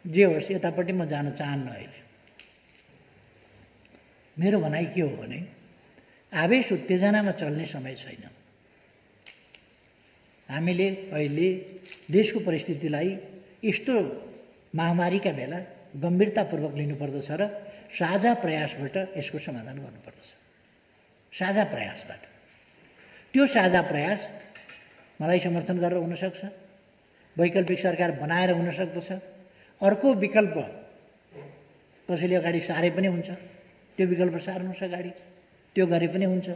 जे होस्, यतापट्टि म जान चाहन्न। अहिले मेरो भनाइ के हो भने आवेश उत्तेजनामा चल्ने समय छैन। हामीले अहिले देशको परिस्थितिलाई यस्तो महामारीका बेला गम्भीरतापूर्वक लिनुपर्दछ र साझा प्रयासबाट यसको समाधान गर्नुपर्दछ। साझा प्रयासबाट। त्यो साझा प्रयास मलाई समर्थन गरेर हुनसक्छ, वैकल्पिक सरकार बनाएर हुन सक्दछ, अर्को विकल्प कसैले अगाडि सारे पनि हुन्छ, त्यो विकल्प सार्नुहोस् अगाडि, त्यो गरे पनि हुन्छ।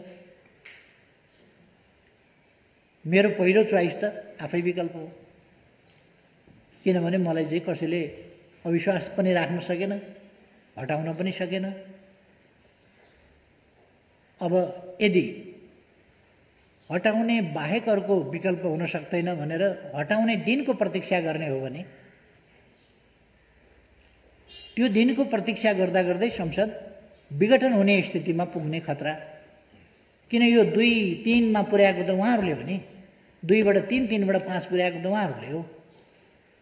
मेरो पहिलो चोइस त आफै विकल्प हो, किनभने मलाई चाहिँ कसैले अविश्वास पनि राख्न सकेन, हटाउन पनि सकेन। अब यदि हटाउने बाहेक अर्को विकल्प हुन सक्दैन भनेर हटाउने दिनको प्रतीक्षा गर्ने हो भने त्यो दिनको प्रतीक्षा गर्दा गर्दै संसद विघटन हुने स्थितिमा पुग्ने खतरा। किन यो 2-3 मा पुर्याएको त उहाँहरूले हो नि, 2बाट 3, 3बाट 5 पुर्याएको त उहाँहरूले हो।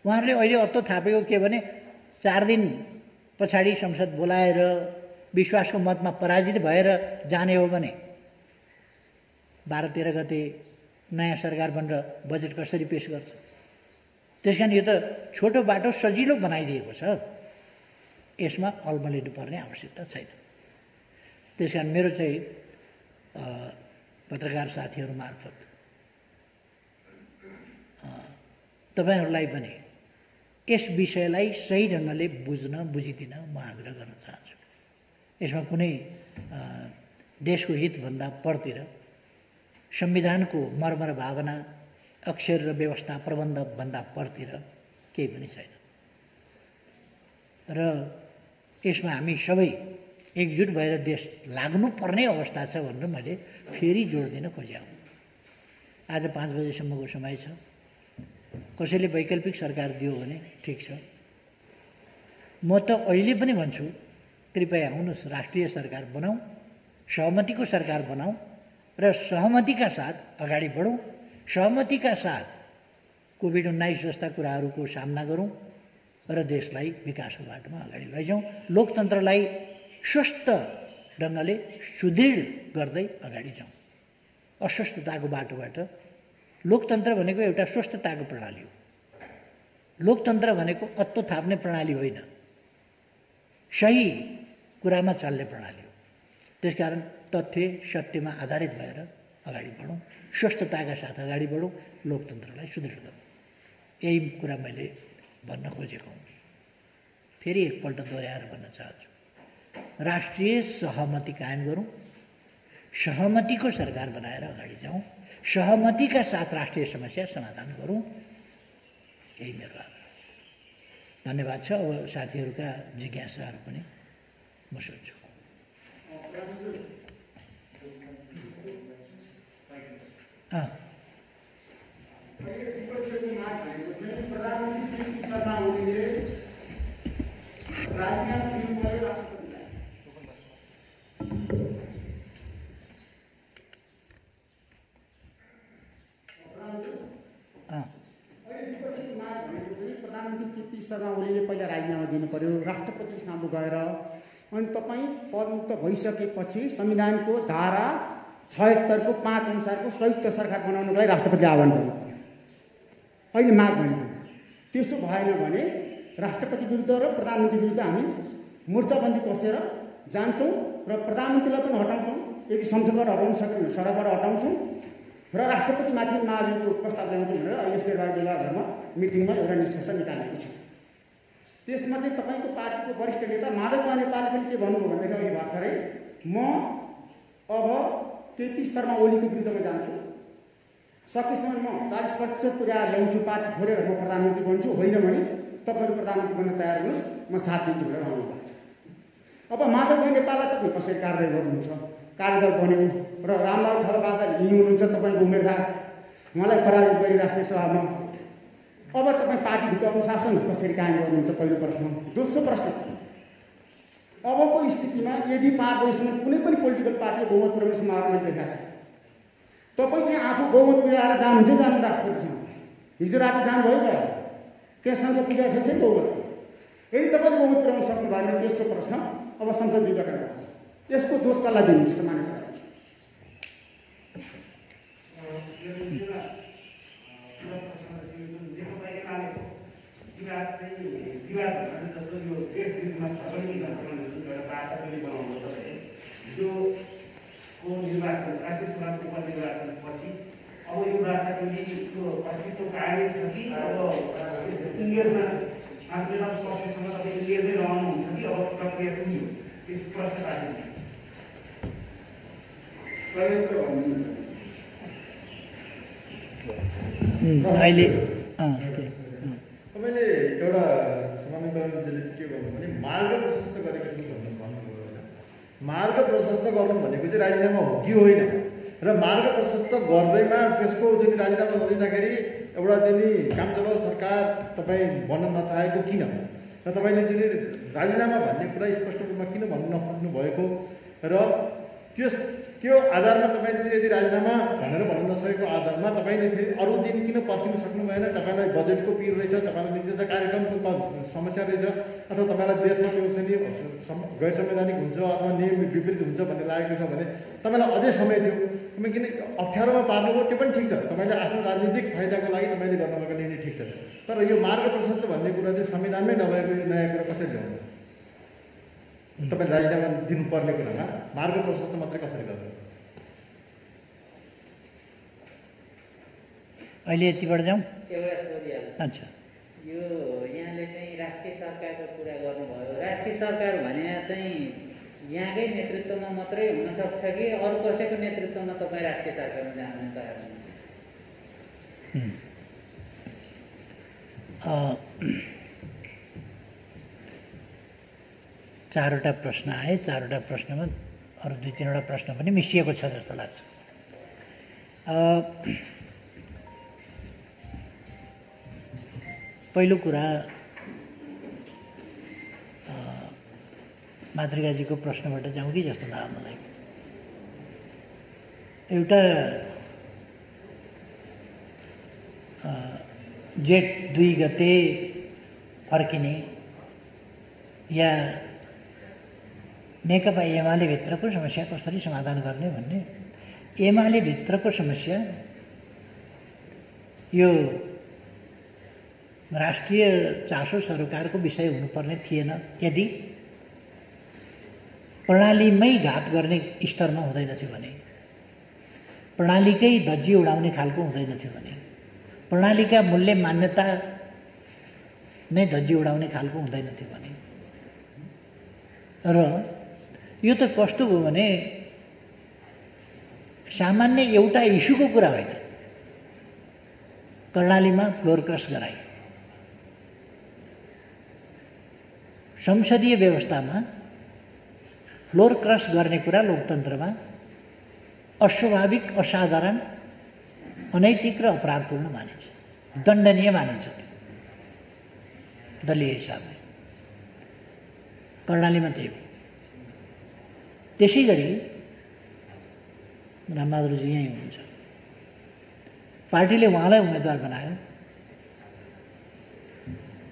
उहाँहरूले अहिले अत्तो थापेको के भने 4 दिन पछाडि संसद बोलाएर विश्वासको मतमा पराजित भएर जाने हो भने 12-13 गते नयाँ सरकार बनेर बजेट कसरी पेश गर्छ? त्यसकारण यो त छोटो बाटो सजिलो बनाइदिएको छ, यसमा अल्मलिनु पर्ने आवश्यकता छैन। त्यसकारण मेरो चाहिँ पत्रकार साथीहरू मार्फत तपाईहरूलाई पनि यस विषयलाई सही ढङ्गले बुझिदिन म आग्रह गर्न चाहन्छु। यसमा कुनै देशको हितभन्दा परतिर संविधानको मर्म र भावना, अक्षर र व्यवस्था प्रबन्धभन्दा परतिर केही पनि छैन र यसमा हामी सबै एकजुट भएर देश लाग्नुपर्ने अवस्था छ भनेर मैले फेरि जोड दिन खोजेँ। आज 5 बजेसम्मको समय छ। कसैले वैकल्पिक सरकार दियो भने ठिक छ। म त अहिले पनि भन्छु, कृपया आउनुहोस्, राष्ट्रिय सरकार बनाऊ, सहमतिको सरकार बनाऊ र सहमतिका साथ अगाडि बढौँ। सहमतिका साथ कोभिड-19 जस्ता कुराहरूको सामना गरौँ र देशलाई विकासको बाटोमा अगाडि लैजाउँ। लोकतन्त्रलाई स्वस्थ ढङ्गले सुदृढ गर्दै अगाडि जाउँ। अस्वस्थताको बाटोबाट लोकतन्त्र भनेको एउटा स्वस्थताको प्रणाली हो। लोकतन्त्र भनेको अत्तो थाप्ने प्रणाली होइन, सही कुरामा चल्ने प्रणाली हो। त्यसकारण तथ्य सत्यमा आधारित भएर अगाडि बढौँ, स्वस्थताका साथ अगाडि बढौँ, लोकतन्त्रलाई सुदृढ गरौँ। यही कुरा मैले भन्न खोजेको हुँ। फेरि एकपल्ट दोहोऱ्याएर भन्न चाहन्छु, राष्ट्रिय सहमति कायम गरौँ, सहमतिको सरकार बनाएर अगाडि जाउँ, सहमतिका साथ राष्ट्रिय समस्या समाधान गरौँ। यही मेरो आग्रह। धन्यवाद छ। अब साथीहरूका जिज्ञासाहरू पनि म सोध्छु। प्रधानमन्त्री केपी शर्मा ओलीले पहिला राजीनामा दिनु पर्यो, राष्ट्रपति सामु गएर, अनि तपाईँ पदमुक्त भइसकेपछि संविधानको धारा 76 को 5 अनुसारको संयुक्त सरकार बनाउनको लागि राष्ट्रपतिले आह्वान गर्नु पर्यो। अहिले माग भनेको त्यसो भएन भने राष्ट्रपति विरुद्ध र प्रधानमन्त्री विरुद्ध हामी मोर्चाबन्दी कसेर जान्छौँ र प्रधानमन्त्रीलाई पनि हटाउँछौँ। यदि संसदबाट हटाउन सक्दैन सडकबाट हटाउँछौँ र राष्ट्रपतिमाथि महाभियोगको प्रस्ताव ल्याउँछौँ भनेर अहिले शेरबहादुर देउवाघरमा मिटिङमा एउटा निष्कर्ष निकालेको छ। त्यसमा चाहिँ तपाईँको पार्टीको वरिष्ठ नेता माधव नेपालले पनि के भन्नुभयो भनेदेखि अहिले भर्खरै म अब केपी शर्मा ओलीको विरुद्धमा जान्छु, सकेसम्म म 40% पुर्याएर ल्याउँछु, पार्टी छोडेर म प्रधानमन्त्री बन्छु, होइन भने तपाईँहरू प्रधानमन्त्री बन्न तयार हुनुहोस्, म साथ दिन्छु भनेर आउनु भएको छ। अब माधव नेपाललाई तपाईँ कसरी कारवाही गर्नुहुन्छ? कार्यदल बन्यो र रामबहादुर थापाबाजा यहीँ हुनुहुन्छ, तपाईँको उम्मेदवार, उहाँलाई पराजित गरी राष्ट्रिय सभामा। अब तपाईँ पार्टीभित्र अनुशासन कसरी कायम गर्नुहुन्छ? पहिलो प्रश्न। दोस्रो प्रश्न, अबको स्थितिमा यदि 5 वर्षसम्म कुनै पनि पोलिटिकल पार्टीले बहुमत पुर्याउने सम्भावना देखाएको छ, तपाईँ चाहिँ आफू बहुमत पुर्याएर जानुहुन्छ जानु राष्ट्रपतिसँग? हिजो राति जानुभयो भयो, त्यससँग पुगेको छैन बहुमत। यदि तपाईँले बहुमत पुर्याउन सक्नु भएन भने तेस्रो प्रश्न, अब संसद विघटन गर्नु, यसको दोष कसलाई दिनुहुन्छ? सामान्य कुरा छ। निर्वाचन राष्ट्रिय सभाको उपनिर्वाचनपछि अब यो राष्ट्रपतिको अस्तित्व कायमै छ कि अब उमेरमा आफ्नै पक्षसँग तपाईँले लिएरै रहनुहुन्छ कि अब प्रक्रिया पुग्यो? त्यस प्रश्न राख्नुहुन्छ। अहिले तपाईँले एउटा समानीकरणले के गर्नु भने मार्ग प्रशस्त गरेको छु भन्नुभयो होइन। मार्ग प्रशस्त गर्नु भनेको चाहिँ राजीनामा हो कि होइन? र मार्ग प्रशस्त गर्दैमा त्यसको चाहिँ राजीनामा गरिँदाखेरि एउटा चाहिँ नि काम चलाउ सरकार तपाईँ बन्न नचाहेको किन? र तपाईँले चाहिँ राजीनामा भन्ने कुरा स्पष्ट रूपमा किन भन्नु नखोज्नु भएको? र त्यो आधारमा तपाईँले चाहिँ यदि राजीनामा भनेर भन्न नसकेको आधारमा तपाईँले फेरि अरू दिन किन पर्खिन सक्नु भएन? तपाईँलाई बजेटको पिर रहेछ, तपाईँलाई निश्चित कार्यक्रमको समस्या रहेछ, अथवा तपाईँलाई देशमा त्यो छ नि गैर संवैधानिक हुन्छ अथवा नियम विपरीत हुन्छ भन्ने लागेको छ भने तपाईँलाई अझै समय थियो। तपाईँ किन अप्ठ्यारोमा पार्नुभयो त्यो पनि ठिक छ, तपाईँले आफ्नो राजनीतिक फाइदाको लागि तपाईँले गर्नुभएको निर्णय ठिक छ। तर यो मार्ग प्रशस्त भन्ने कुरा चाहिँ संविधानमै नभएको यो नयाँ कुरा कसरी ल्याउनु? तपाईँले राजीनामा दिनुपर्ने कुरामा मार्ग प्रशस्त मात्रै कसरी गर्नु? अहिले यतिबाट जाउँ। एउटा सोधिहाल्छु। अच्छा, यो यहाँले चाहिँ राष्ट्रिय सरकारको कुरा गर्नुभयो। राष्ट्रिय सरकार भने चाहिँ यहाँकै नेतृत्वमा मात्रै हुनसक्छ कि अरू कसैको नेतृत्वमा तपाईँ राष्ट्रिय सरकारमा जान तयार हुनुहुन्छ? चारवटा प्रश्न आए। चारवटा प्रश्नमा अरू 2-3वटा प्रश्न पनि मिसिएको छ जस्तो लाग्छ। पहिलो कुरा मातृकाजीको प्रश्नबाट जाउँ कि जस्तो लाग्यो मलाई। एउटा जेठ 2 गते फर्किने या नेकपा एमाले भित्रको समस्या कसरी समाधान गर्ने भन्ने, एमाले भित्रको समस्या यो राष्ट्रिय चासो सरकारको विषय हुनुपर्ने थिएन यदि प्रणालीमै घात गर्ने स्तरमा हुँदैनथ्यो भने, प्रणालीकै धज्जी उडाउने खालको हुँदैनथ्यो भने, प्रणालीका मूल्य मान्यता नै धज्जी उडाउने खालको हुँदैनथ्यो भने। र यो त कस्तो हो भने सामान्य एउटा इस्युको कुरा होइन। कर्णालीमा फ्लोर क्रस गराए, संसदीय व्यवस्थामा फ्लोर क्रस गर्ने कुरा लोकतन्त्रमा अस्वाभाविक, असाधारण, अनैतिक र अपराधपूर्ण मानिन्छ, दण्डनीय मानिन्छ दलीय हिसाबले। कर्णालीमा त्यही हो। त्यसै गरी रामबहादुरजी यहीँ हुनुहुन्छ, पार्टीले उहाँलाई उम्मेदवार बनायो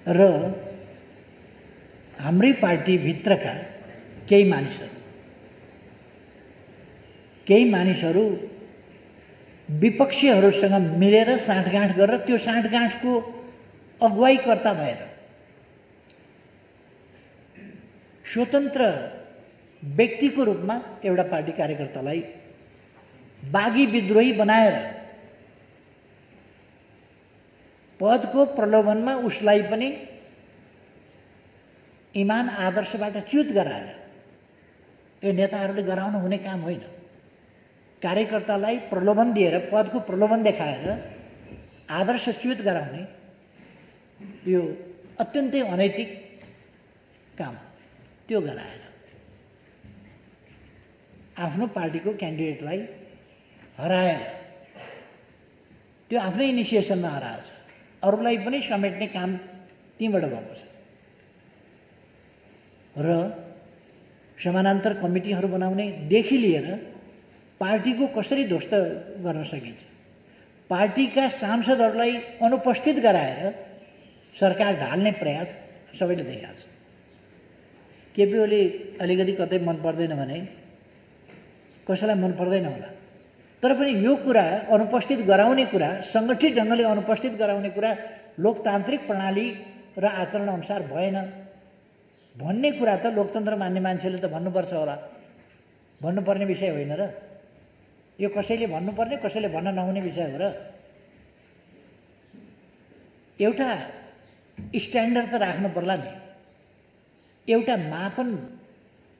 र हाम्रै पार्टीभित्रका केही मानिसहरू विपक्षीहरूसँग मिलेर साँठगाँठ गरेर त्यो साँठगाँठको अगुवाईकर्ता भएर स्वतन्त्र व्यक्तिको रूपमा एउटा पार्टी कार्यकर्तालाई बागी विद्रोही बनाएर पदको प्रलोभनमा उसलाई पनि इमान आदर्शबाट च्युत गराएर, यो नेताहरूले गराउनु हुने काम होइन। कार्यकर्तालाई प्रलोभन दिएर, पदको प्रलोभन देखाएर आदर्श च्युत गराउने यो अत्यन्तै अनैतिक काम। त्यो गराएर आफ्नो पार्टीको क्यान्डिडेटलाई हराएर, त्यो आफ्नै इनिसिएसनमा हराएछ, अरूलाई पनि समेट्ने काम त्यहीँबाट भएको छ। र समानान्तर कमिटीहरू बनाउनेदेखि लिएर पार्टीको कसरी ध्वस्त गर्न सकिन्छ, पार्टीका सांसदहरूलाई अनुपस्थित गराएर सरकार ढाल्ने प्रयास सबैले देखाएको छ। केपी ओली अलिकति कतै मन पर्दैन भने कसैलाई मन पर्दैन होला, तर पनि यो कुरा अनुपस्थित गराउने कुरा, सङ्गठित ढङ्गले अनुपस्थित गराउने कुरा लोकतान्त्रिक प्रणाली र आचरण अनुसार भएन भन्ने कुरा त लोकतन्त्र मान्ने मान्छेले त भन्नुपर्छ होला। भन्नुपर्ने विषय होइन र यो? कसैले भन्नुपर्ने, कसैले भन्न नहुने विषय हो र? एउटा स्ट्यान्डर्ड त राख्नु पर्ला नि, एउटा मापन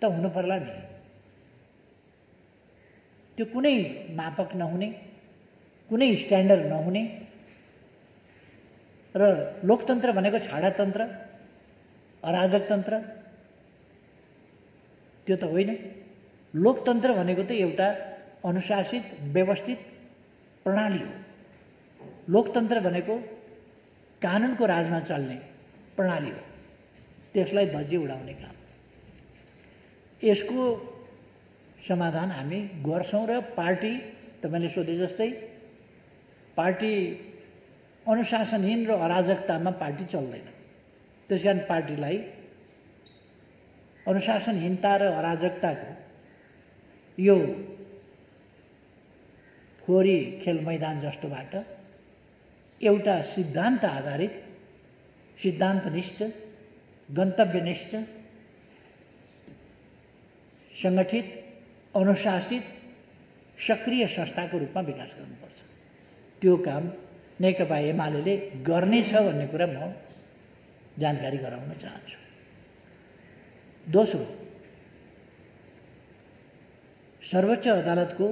त हुनु पर्ला नि। त्यो कुनै मापक नहुने, कुनै स्ट्यान्डर्ड नहुने र लोकतन्त्र भनेको छाडातन्त्र, अराजकतन्त्र त्यो त होइन। लोकतन्त्र भनेको त एउटा अनुशासित, व्यवस्थित प्रणाली हो। लोकतन्त्र भनेको कानुनको राजमा चल्ने प्रणाली हो, त्यसलाई धज्जी उडाउने काम। यसको समाधान हामी गर्छौँ र पार्टी तपाईँले सोधे जस्तै पार्टी अनुशासनहीन र अराजकतामा पार्टी चल्दैन। त्यसकारण पार्टीलाई अनुशासनहीनता र अराजकताको यो फोहोरी खेल मैदान जस्तोबाट एउटा सिद्धान्त आधारित, सिद्धान्तनिष्ठ, गन्तव्यनिष्ठ, सङ्गठित, अनुशासित, सक्रिय संस्थाको रूपमा विकास गर्नुपर्छ। त्यो काम नेकपा एमाले गर्नेछ भन्ने कुरा म जानकारी गराउन चाहन्छु। दोस्रो, सर्वोच्च अदालतको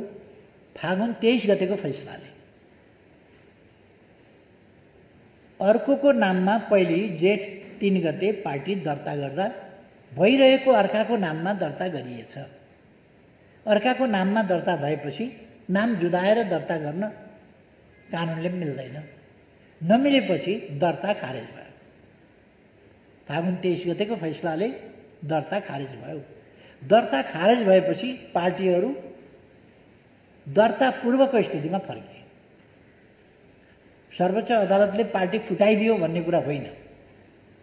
फागुन 23 गतेको फैसलाले अर्कोको नाममा पहिले जेठ 3 गते पार्टी दर्ता गर्दा भइरहेको अर्काको नाममा दर्ता गरिएछ। अर्काको नाममा दर्ता भएपछि नाम जुदाएर दर्ता गर्न कानुनले मिल्दैन। नमिलेपछि दर्ता खारेज भयो। फागुन 23 गतेको फैसलाले दर्ता खारेज भयो। दर्ता खारेज भएपछि पार्टीहरू दर्ता पूर्वको स्थितिमा फर्किए। सर्वोच्च अदालतले पार्टी फुटाइदियो भन्ने कुरा होइन।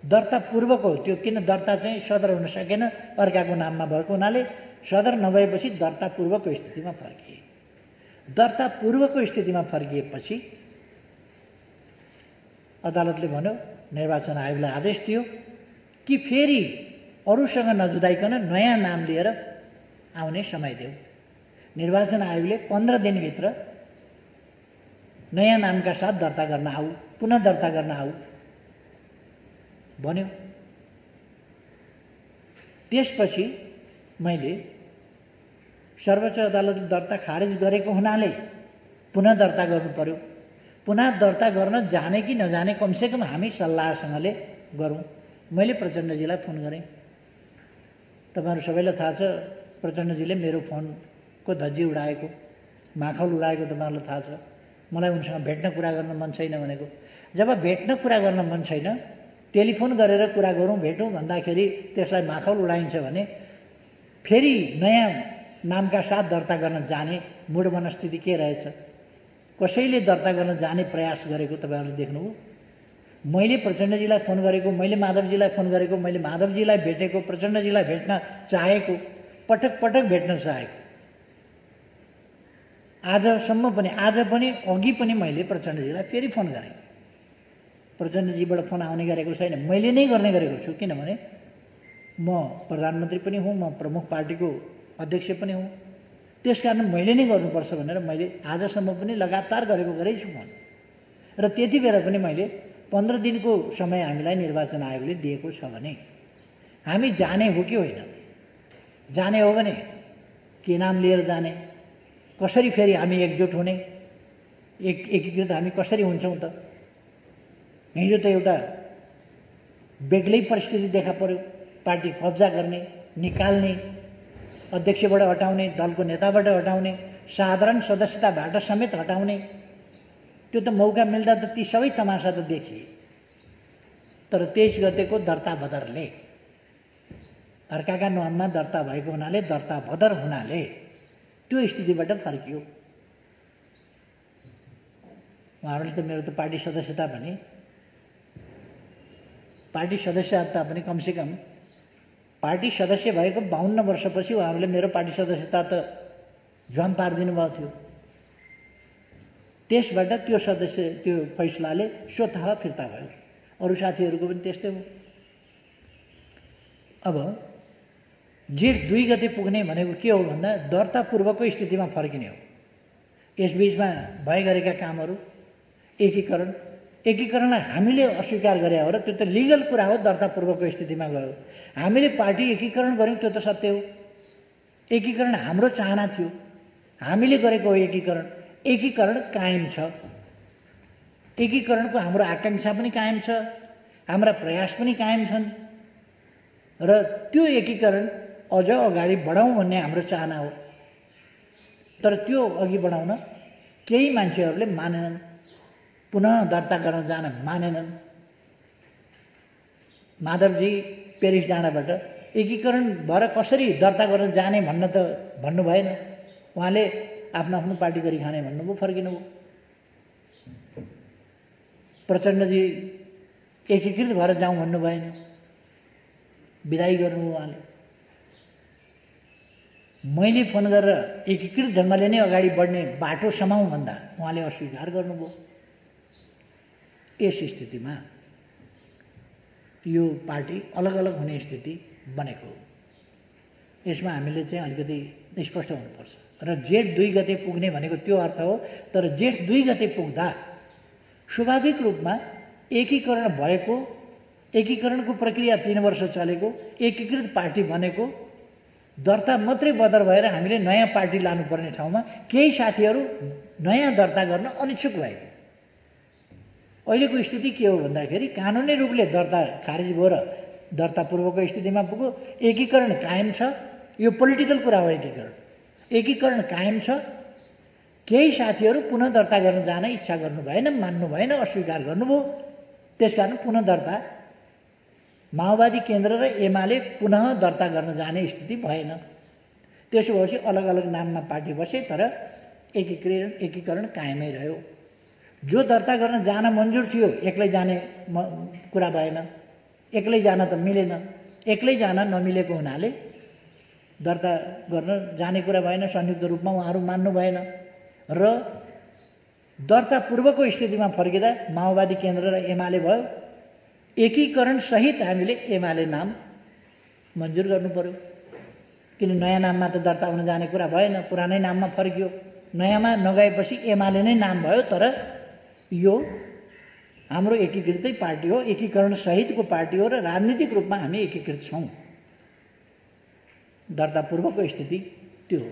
दर्ता पूर्वको त्यो, किन दर्ता चाहिँ सदर हुन सकेन अर्काको नाममा भएको हुनाले सदर नभएपछि दर्ता पूर्वको स्थितिमा फर्किए। दर्ता पूर्वको स्थितिमा फर्किएपछि अदालतले भन्यो, निर्वाचन आयोगलाई आदेश दियो कि फेरि अरूसँग नजुदाइकन नयाँ नाम लिएर आउने समय देऊ। निर्वाचन आयोगले 15 दिनभित्र नयाँ नामका साथ दर्ता गर्न आऊ, पुनः दर्ता गर्न आऊ भन्यो। त्यसपछि मैले सर्वोच्च अदालतले दर्ता खारेज गरेको हुनाले पुनः दर्ता गर्नु पर्यो। पुनः दर्ता गर्न जाने कि नजाने कमसेकम हामी सल्लाहसँगले गरौँ। मैले प्रचण्डजीलाई फोन गरेँ। तपाईँहरू सबैलाई थाहा छ, प्रचण्डजीले मेरो फोनको धज्जी उडाएको, माखौल उडाएको तपाईँहरूलाई थाहा छ। मलाई उनसँग भेट्न कुरा गर्न मन छैन भनेको। जब भेट्न कुरा गर्न मन छैन, टेलिफोन गरेर कुरा गरौँ, भेटौँ भन्दाखेरि त्यसलाई माखौल उडाइन्छ भने फेरि नयाँ नामका साथ दर्ता गर्न जाने मूढ मनस्थिति के रहेछ? कसैले दर्ता गर्न जाने प्रयास गरेको तपाईँहरूले देख्नुभयो? मैले प्रचण्डजीलाई फोन गरेको, मैले माधवजीलाई फोन गरेको, मैले माधवजीलाई भेटेको, प्रचण्डजीलाई भेट्न चाहेको, पटक पटक भेट्न चाहेको। आजसम्म पनि, आज पनि, अघि पनि मैले प्रचण्डजीलाई फेरि फोन गरेँ। प्रचण्डजीबाट फोन आउने गरेको छैन, मैले नै गर्ने गरेको छु। किनभने म प्रधानमन्त्री पनि हुँ, म प्रमुख पार्टीको अध्यक्ष पनि हुँ। त्यसकारण मैले नै गर्नुपर्छ भनेर मैले आजसम्म पनि लगातार गरेको छु फोन। र त्यति बेला पनि मैले 15 दिनको समय हामीलाई निर्वाचन आयोगले दिएको छ भने हामी जाने हो कि होइन? जाने हो भने के नाम लिएर जाने? कसरी फेरि हामी एकजुट हुने? एकीकृत हामी कसरी हुन्छौँ त? हिजो त एउटा बेग्लै परिस्थिति देखा पर्यो। पार्टी कब्जा गर्ने, निकाल्ने, अध्यक्षबाट हटाउने, दलको नेताबाट हटाउने, साधारण सदस्यताबाट समेत हटाउने। त्यो त मौका मिल्दा त ती सबै तमासा त देखिए। तर 23 गतेको दर्ता बदरले, अर्काका नाममा दर्ता भएको हुनाले, दर्ता बदर हुनाले त्यो स्थितिबाट फर्कियो। उहाँहरूले त मेरो त पार्टी सदस्यता पनि, पार्टी सदस्यता पनि कमसेकम पार्टी सदस्य भएको 52 वर्षपछि उहाँहरूले मेरो पार्टी सदस्यता त झ्वाम पारिदिनु भएको थियो। त्यसबाट त्यो सदस्य, त्यो फैसलाले स्वतः फिर्ता भयो। अरू साथीहरूको पनि त्यस्तै हो। अब जेठ 2 गते पुग्ने भनेको के हो भन्दा दर्ता पूर्वको स्थितिमा फर्किने हो। यसबीचमा भए गरेका कामहरू एकीकरणलाई हामीले अस्वीकार गरे हो र त्यो त लिगल कुरा हो। दर्ता पूर्वको स्थितिमा गयो। हामीले पार्टी एकीकरण गऱ्यौँ, त्यो त सत्य हो। एकीकरण हाम्रो चाहना थियो, हामीले गरेको हो एकीकरण। एकीकरण कायम छ। एकीकरणको हाम्रो आकाङ्क्षा पनि कायम छ, हाम्रा प्रयास पनि कायम छन् र त्यो एकीकरण अझ अगाडि बढाउँ भन्ने हाम्रो चाहना हो। तर त्यो अघि बढाउन केही मान्छेहरूले मानेनन्, पुनः दर्ता गर्न जान मानेनन्। माधवजी पेरिस डाँडाबाट एकीकरण भएर कसरी दर्ता गर्न जाने भन्नु भएन। उहाँले आफ्नो आफ्नो पार्टी गरी खाने भन्नुभयो, फर्किनुभयो। प्रचण्डजी एकीकृत भएर जाउँ भन्नु भएन, विदाई गर्नुभयो उहाँले। मैले फोन गरेर एकीकृत ढङ्गले नै अगाडि बढ्ने बाटो समाउँ भन्दा उहाँले अस्वीकार गर्नुभयो। यस स्थितिमा यो पार्टी अलग अलग हुने स्थिति बनेको हो। यसमा हामीले चाहिँ अलिकति स्पष्ट हुनुपर्छ। र जेठ 2 गते पुग्ने भनेको त्यो अर्थ हो। तर जेठ 2 गते पुग्दा स्वाभाविक रूपमा एकीकरण भएको, एकीकरणको प्रक्रिया 3 वर्ष चलेको, एकीकृत पार्टी बनेको, दर्ता मात्रै बदर भएर हामीले नयाँ पार्टी लानुपर्ने ठाउँमा केही साथीहरू नयाँ दर्ता गर्न अनिच्छुक भएको। अहिलेको स्थिति के हो भन्दाखेरि कानुनी रूपले दर्ता खारिज भयो र दर्ता पूर्वको स्थितिमा पुग्यो। एकीकरण कायम छ। यो पोलिटिकल कुरा हो। एकीकरण कायम छ। केही साथीहरू पुनः दर्ता गर्न जान इच्छा गर्नु भएन, मान्नु भएन, अस्वीकार गर्नुभयो। त्यसकारण पुनः दर्ता माओवादी केन्द्र र एमाले पुनः दर्ता गर्न जाने स्थिति भएन। त्यसो भएपछि अलग अलग नाममा पार्टी बसे, तर एकीकरण कायमै रह्यो। जो दर्ता गर्न जान मन्जुर थियो एक्लै जाने कुरा भएन। एक्लै जान त मिलेन। एक्लै जान नमिलेको हुनाले दर्ता गर्न जाने कुरा भएन। संयुक्त रूपमा उहाँहरू मान्नु भएन र दर्ता पूर्वको स्थितिमा फर्किँदा माओवादी केन्द्र र एमाले भयो। एकीकरण सहित हामीले एमाले नाम मन्जुर गर्नु पर्यो। किन नयाँ नाममा त दर्ता हुन जाने कुरा भएन, पुरानै नाममा फर्कियो। नयाँमा नगएपछि एमाले नै नाम भयो। तर यो हाम्रो एकीकृतै पार्टी हो, एकीकरण सहितको पार्टी हो र राजनीतिक रूपमा हामी एकीकृत छौँ। दर्ता पूर्वको स्थिति त्यो हो।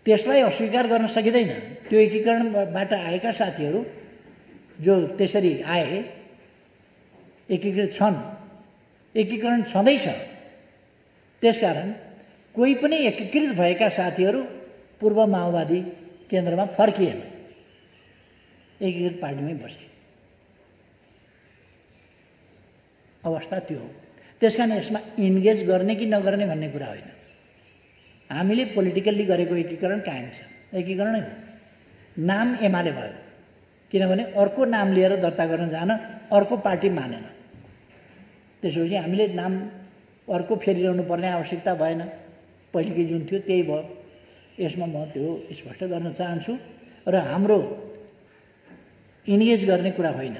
त्यसलाई अस्वीकार गर्न सकिँदैन। त्यो एकीकरणबाट आएका साथीहरू जो त्यसरी आए, एकीकृत छन्, एकीकरण छँदैछ। त्यसकारण कोही पनि एकीकृत भएका साथीहरू पूर्व माओवादी केन्द्रमा फर्किएन, एकीकृत पार्टीमै बसे। अवस्था त्यो हो। त्यसकारण यसमा इन्गेज गर्ने कि नगर्ने भन्ने कुरा होइन। हामीले पोलिटिकल्ली गरेको एकीकरण कायम छ, एकीकरणै हो। नाम एमाले भयो, किनभने अर्को नाम लिएर दर्ता गर्न जान अर्को पार्टी मानेन। त्यसपछि हामीले नाम अर्को फेरिरहनु पर्ने आवश्यकता भएन। पहिलेकै जुन थियो त्यही भयो। यसमा म त्यो स्पष्ट गर्न चाहन्छु। र हाम्रो इन्गेज गर्ने कुरा होइन।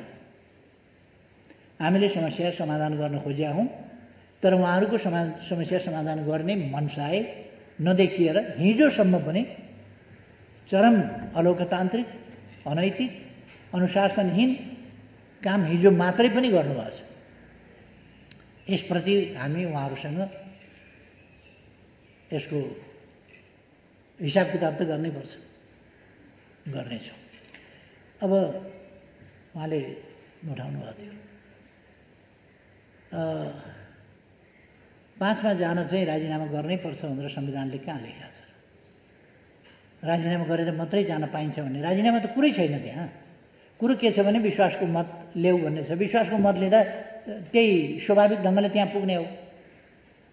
हामीले समस्या समाधान गर्न खोजेका हौँ, तर उहाँहरूको समस्या समाधान गर्ने मनसाय नदेखिएर हिजोसम्म पनि चरम अलोकतान्त्रिक, अनैतिक, अनुशासनहीन काम हिजो मात्रै पनि गर्नुभएको छ। यसप्रति हामी उहाँहरूसँग यसको हिसाब किताब त गर्नैपर्छ, गर्नेछौँ। अब उहाँले उठाउनु भएको थियो 5मा जान चाहिँ राजीनामा गर्नैपर्छ भनेर संविधानले कहाँ लेखेको छ? राजीनामा गरेर मात्रै जान पाइन्छ भन्ने राजीनामा त कुरै छैन त्यहाँ। कुरो के छ भने विश्वासको मत ल्याऊ भन्ने छ। विश्वासको मत लिँदा त्यही स्वाभाविक ढङ्गले त्यहाँ पुग्ने हो।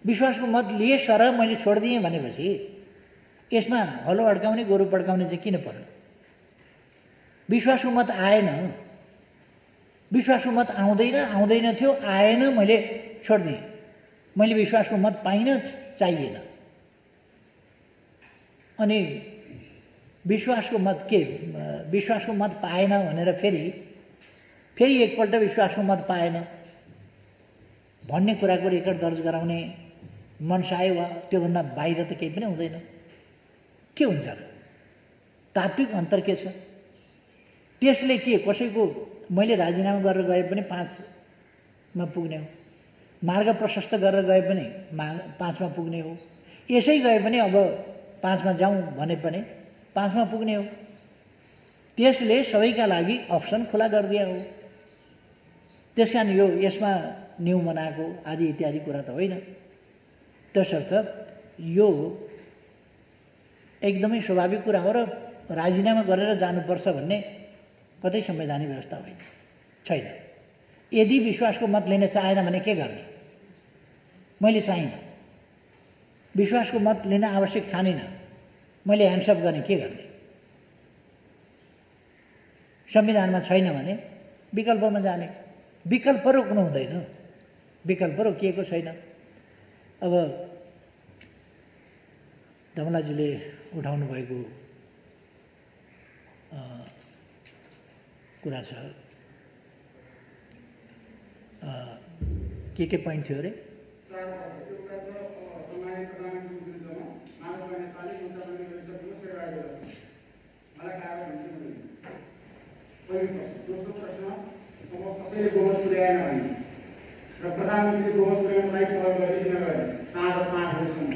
विश्वासको मत लिए सर मैले छोडिदिएँ भनेपछि यसमा हलो अड्काउने गोरु पड्काउने चाहिँ किन पर्यो? विश्वासको मत आएन, विश्वासको मत आउँदैन थियो, आएन, मैले छोडिदिएँ। मैले विश्वासको मत पाइनँ, चाहिएन। अनि विश्वासको मत के, विश्वासको मत पाएन भनेर फेरि एकपल्ट विश्वासको मत पाएन भन्ने कुराको रेकर्ड दर्ज गराउने मनसाय वा त्योभन्दा बाहिर त केही पनि हुँदैन। के हुन्छ र? तात्विक अन्तर के छ? त्यसले के कसैको मैले राजीनामा गरेर गए पनि 5मा पुग्ने हो, मार्ग प्रशस्त गरेर गए पनि 5मा पुग्ने हो, यसै गए पनि अब 5मा जाउँ भने पनि 5मा पुग्ने हो। त्यसले सबैका लागि अप्सन खुला गरिदिया हो। त्यसकारण यो यसमा न्यु मनाएको आदि इत्यादि कुरा त होइन। त्यसर्थ यो एकदमै स्वाभाविक कुरा हो र राजीनामा गरेर जानुपर्छ भन्ने कतै संवैधानिक व्यवस्था होइन, छैन। यदि विश्वासको मत लिन चाहेन भने के गर्ने? मैले चाहिनँ, विश्वासको मत लिन आवश्यक ठानिन, मैले ह्यान्डसअप गर्ने के गर्ने? संविधानमा छैन भने विकल्पमा जाने। विकल्प रोक्नु हुँदैन, विकल्प रोकिएको छैन। अब धमलाजीले उठाउनु भएको कुरा छ, के पोइन्ट थियो अरे? दोस्रो प्रश्न, अब कसैले बहुमत पुर्याएन भने र प्रधानमन्त्री बहुमत पुर्याउनलाई पहल गरिदिन गए साँझ 5 बजीसम्म,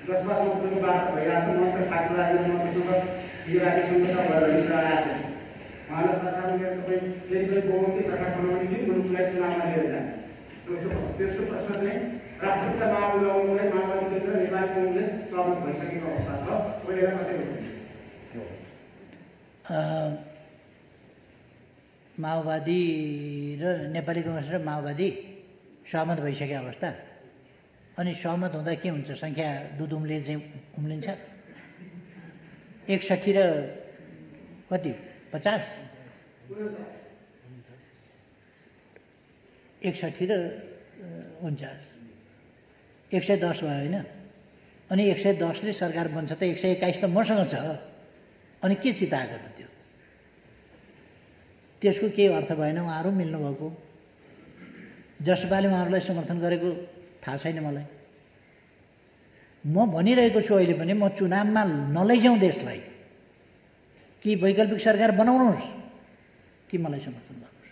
जसमा सम्पूर्ण वार्ता भइरहेको छ। मन्त्र ठाकुर राज्य मन्त्रीसँग यो राज्य संहिता भएर हिँडेर आएको छ। उहाँले सरकारले तपाईँ फेरि पनि बहुमतकै सरकार बनाउने कि मुलुकलाई चुनावमा लिएर जाने? तेस्रो प्रश्न चाहिँ राष्ट्रपिता माओवादीलाई माओवादी केन्द्र नेपाली कङ्ग्रेस सहमत भइसकेको अवस्था छ, पहिला कसरी हुन्छ? माओवादी र नेपाली कङ्ग्रेस र माओवादी सहमत भइसकेको अवस्था। अनि सहमत हुँदा के हुन्छ? सङ्ख्या दुध उम्लिन्छ। 61 र कति 50, 61 र 49, 110 भयो होइन? अनि 110ले सरकार बन्छ त 121 त मसँग छ। अनि के चिताएको त त्यो? त्यसको केही अर्थ भएन। उहाँहरू मिल्नुभएको, जसपाले उहाँहरूलाई समर्थन गरेको थाहा छैन मलाई। म भनिरहेको छु अहिले पनि, म चुनावमा नलैजाउँ देशलाई, कि वैकल्पिक सरकार बनाउनुहोस् कि मलाई समर्थन गर्नुहोस्।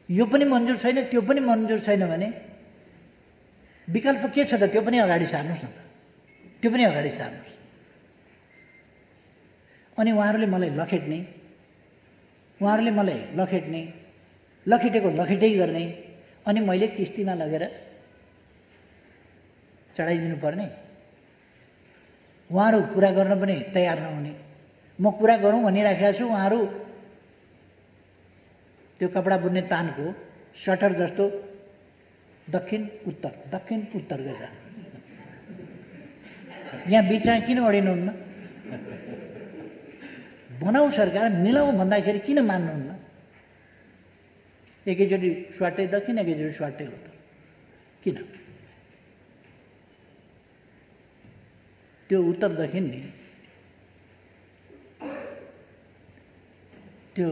यो पनि मन्जुर छैन, त्यो पनि मन्जुर छैन भने विकल्प के छ त? त्यो पनि अगाडि सार्नुहोस् न त, त्यो पनि अगाडि सार्नुहोस्। अनि उहाँहरूले मलाई लखेट्ने, उहाँहरूले मलाई लखेट्ने, लखेटेको लखेटै गर्ने, अनि मैले किस्तीमा लगेर चढाइदिनु पर्ने। उहाँहरू कुरा गर्न पनि तयार नहुने। म कुरा गरौँ भनिराखेको छु, उहाँहरू त्यो कपडा बुन्ने तानको सटर जस्तो दक्षिण उत्तर गरेर यहाँ बिचमा किन अडिनुहुन्न? बनाऊ सरकार, मिलाऊ भन्दाखेरि किन मान्नुहुन्न? एकैचोटि स्वाटै दक्षिण, एकैचोटि स्वाटै उत्तर किन? त्यो उत्तर दक्षिण नि त्यो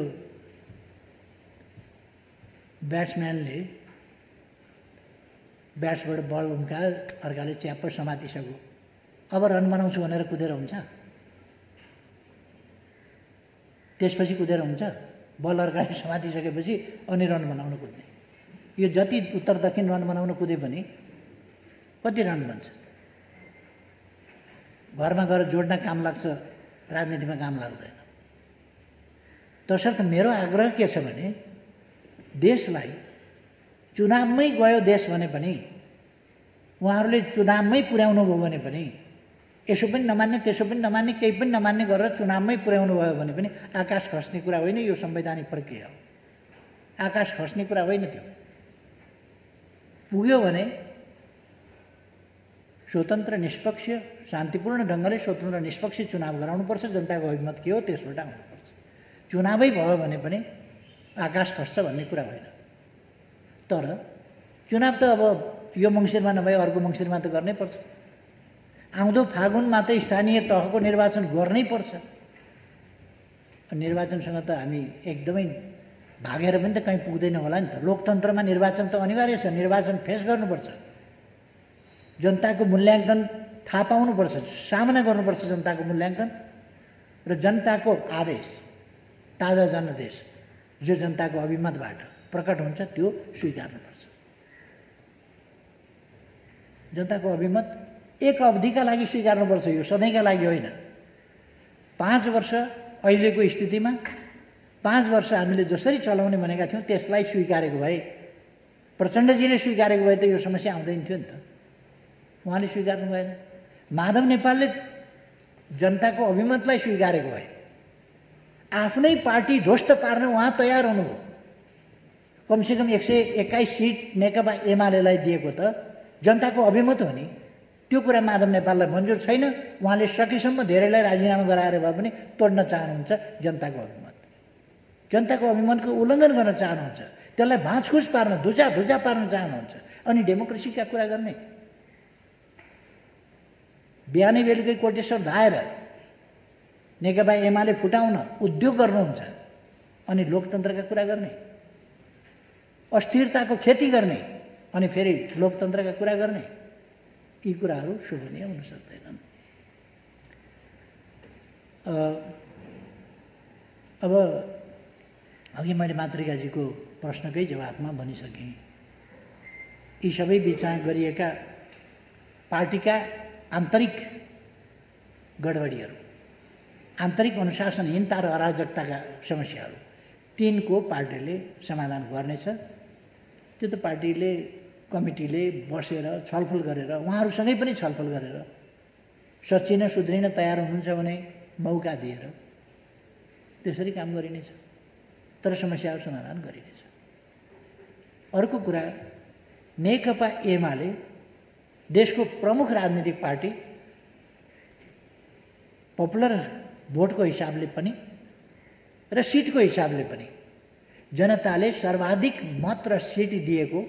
ब्याट्सम्यानले ब्याट्सबाट बल उम्कायो, अर्काले च्याप्प समातिसक्यो, अब रन बनाउँछु भनेर कुदेर हुन्छ? त्यसपछि कुदेर हुन्छ? बल अर्काले समातिसकेपछि अनि रन बनाउन कुद्ने। यो जति उत्तर दक्षिण रन बनाउन कुदे पनि कति रन बन्छ? घरमा गएर जोड्न काम लाग्छ, राजनीतिमा काम लाग्दैन। तसर्थ मेरो आग्रह के छ भने, देशलाई चुनावमै गयो देश भने पनि, उहाँहरूले चुनावमै पुर्याउनु भयो भने पनि, यसो पनि नमान्ने त्यसो पनि नमान्ने केही पनि नमान्ने गरेर चुनावमै पुर्याउनु भयो भने पनि आकाश खस्ने कुरा होइन। यो संवैधानिक प्रक्रिया हो, आकाश खस्ने कुरा होइन। त्यो पुग्यो भने स्वतन्त्र निष्पक्ष शान्तिपूर्ण ढङ्गले स्वतन्त्र निष्पक्ष चुनाव गराउनुपर्छ। जनताको अभिमत के हो त्यसबाट आउनुपर्छ। चुनावै भयो भने पनि आकाश खस्छ भन्ने कुरा होइन। तर चुनाव त अब यो मङ्सिरमा नभए अर्को मङ्सिरमा त गर्नै पर्छ। आउँदो फागुनमा त स्थानीय तहको निर्वाचन गर्नै पर्छ। निर्वाचनसँग त हामी एकदमै भागेर पनि त कहीँ पुग्दैन होला नि त। लोकतन्त्रमा निर्वाचन त अनिवार्य छ। निर्वाचन फेस गर्नुपर्छ, जनताको मूल्याङ्कन थाहा पाउनुपर्छ, सामना गर्नुपर्छ जनताको मूल्याङ्कन र जनताको आदेश, ताजा जनादेश जो जनताको अभिमतबाट प्रकट हुन्छ त्यो स्वीकार्नुपर्छ। जनताको अभिमत एक अवधिका लागि स्वीकार्नुपर्छ, यो सधैँका लागि होइन। 5 वर्ष अहिलेको स्थितिमा 5 वर्ष हामीले जसरी चलाउने भनेका थियौँ त्यसलाई स्वीकारेको भए, प्रचण्डजीले स्वीकारेको भए त यो समस्या आउँदैन थियो नि त। उहाँले स्वीकार्नु भएन। माधव नेपालले जनताको अभिमतलाई स्वीकारेको भए, आफ्नै पार्टी ध्वस्त पार्न उहाँ तयार हुनुभयो। कमसेकम 121 सिट नेकपा एमालेलाई दिएको त जनताको अभिमत हो नि। त्यो कुरा माधव नेपाललाई मन्जुर छैन। उहाँले सकेसम्म धेरैलाई राजीनामा गराएर भए पनि तोड्न चाहनुहुन्छ जनताको अभिमत। जनताको अभिमतको उल्लङ्घन गर्न चाहनुहुन्छ, त्यसलाई भाँचखुच पार्न, धुचा पार्न चाहनुहुन्छ। अनि डेमोक्रेसीका कुरा गर्ने, बिहानै बेलुकै कोटेश्वर धाएर नेकपा एमाले फुटाउन उद्योग गर्नुहुन्छ अनि लोकतन्त्रका कुरा गर्ने, अस्थिरताको खेती गर्ने अनि फेरि लोकतन्त्रका कुरा गर्ने, यी कुराहरू शोभनीय हुन सक्दैनन्। अब अघि मैले मातृकाजीको प्रश्नकै जवाफमा भनिसकेँ, यी सबै बिचमा गरिएका पार्टीका आन्तरिक गडबडीहरू, आन्तरिक अनुशासनहीनता र अराजकताका समस्याहरू, तिनको पार्टीले समाधान गर्नेछ। त्यो त पार्टीले, कमिटीले बसेर छलफल गरेर, उहाँहरूसँगै पनि छलफल गरेर सच्चिन सुध्रिन तयार हुनुहुन्छ भने मौका दिएर त्यसरी काम गरिनेछ, तर समस्याहरू समाधान गरिनेछ। अर्को कुरा, नेकपा एमाले देशको प्रमुख राजनीतिक पार्टी, पपुलर भोटको हिसाबले पनि र सिटको हिसाबले पनि जनताले सर्वाधिक मत र सिट दिएको,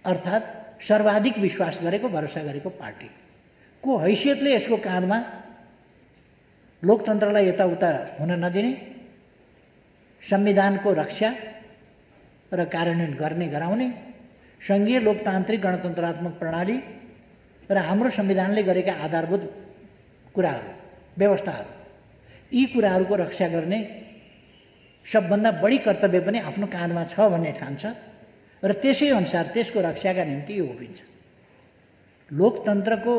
अर्थात् सर्वाधिक विश्वास गरेको, भरोसा गरेको पार्टीको हैसियतले यसको काँधमा लोकतन्त्रलाई यताउता हुन नदिने, संविधानको रक्षा र कार्यान्वयन गर्ने गराउने, सङ्घीय लोकतान्त्रिक गणतन्त्रात्मक प्रणाली र हाम्रो संविधानले गरेका आधारभूत कुराहरू, व्यवस्थाहरू, यी कुराहरूको रक्षा गर्ने सबभन्दा बढी कर्तव्य पनि आफ्नो काँधमा छ भन्ने ठान्छ र त्यसै अनुसार त्यसको रक्षाका निम्ति यो उभिन्छ। लोकतन्त्रको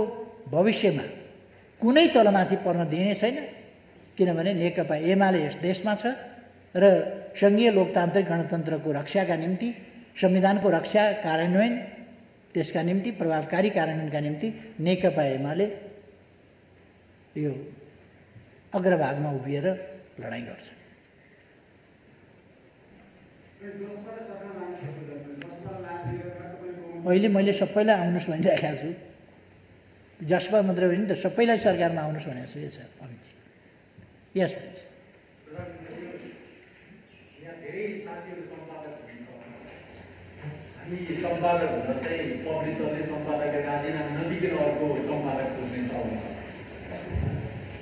भविष्यमा कुनै तलमाथि पर्न दिइने छैन, किनभने नेकपा एमाले यस देशमा छ र सङ्घीय लोकतान्त्रिक गणतन्त्रको रक्षाका निम्ति, संविधानको रक्षा, कार्यान्वयन, त्यसका निम्ति, प्रभावकारी कार्यान्वयनका निम्ति नेकपा एमाले यो अग्रभागमा उभिएर लडाइँ गर्छ। अहिले मैले सबैलाई आउनुहोस् भनिरहेको छु, जसपा मात्रै होइन त सबैलाई सरकारमा आउनुहोस् भनेको छु। यस अमितजी, यस हामी सम्पादक हुँदा चाहिँ पब्लिसरले सम्पादकले राजीनामा नदिकन अर्को सम्पादक खोज्ने चलन छ।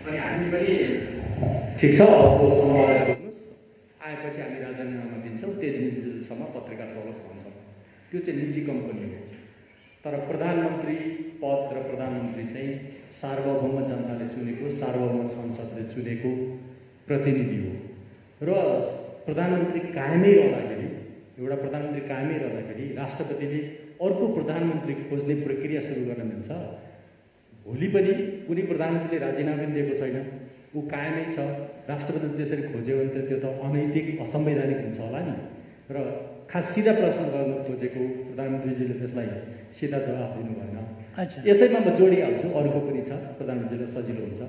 अनि हामी पनि ठिक छ, अर्को सम्पादक खोज्नुहोस्, आएपछि हामी राजीनामा दिन्छौँ, त्यति दिनसम्म पत्रिका चलोस् भन्छौँ। त्यो चाहिँ निजी कम्पनी हो। तर प्रधानमन्त्री पद र प्रधानमन्त्री चाहिँ सार्वभौम जनताले चुनेको, सार्वभौम संसदले चुनेको प्रतिनिधि हो र प्रधानमन्त्री कायमै रहँदाखेरि, एउटा प्रधानमन्त्री कायमै रहँदाखेरि राष्ट्रपतिले अर्को प्रधानमन्त्री खोज्ने प्रक्रिया सुरु गर्न मिल्छ। भोलि पनि कुनै प्रधानमन्त्रीले राजीनामा दिएको छैन, ऊ कायमै छ, राष्ट्रपतिले त्यसरी खोज्यो भने त त्यो त अनैतिक, असंवैधानिक हुन्छ होला नि। र खास सिधा प्रश्न गर्न खोजेको, प्रधानमन्त्रीजीले त्यसलाई सिधा जवाफ दिनु भएन। यसैमा म जोडिहाल्छु, अर्को पनि छ, प्रधानमन्त्रीलाई सजिलो हुन्छ।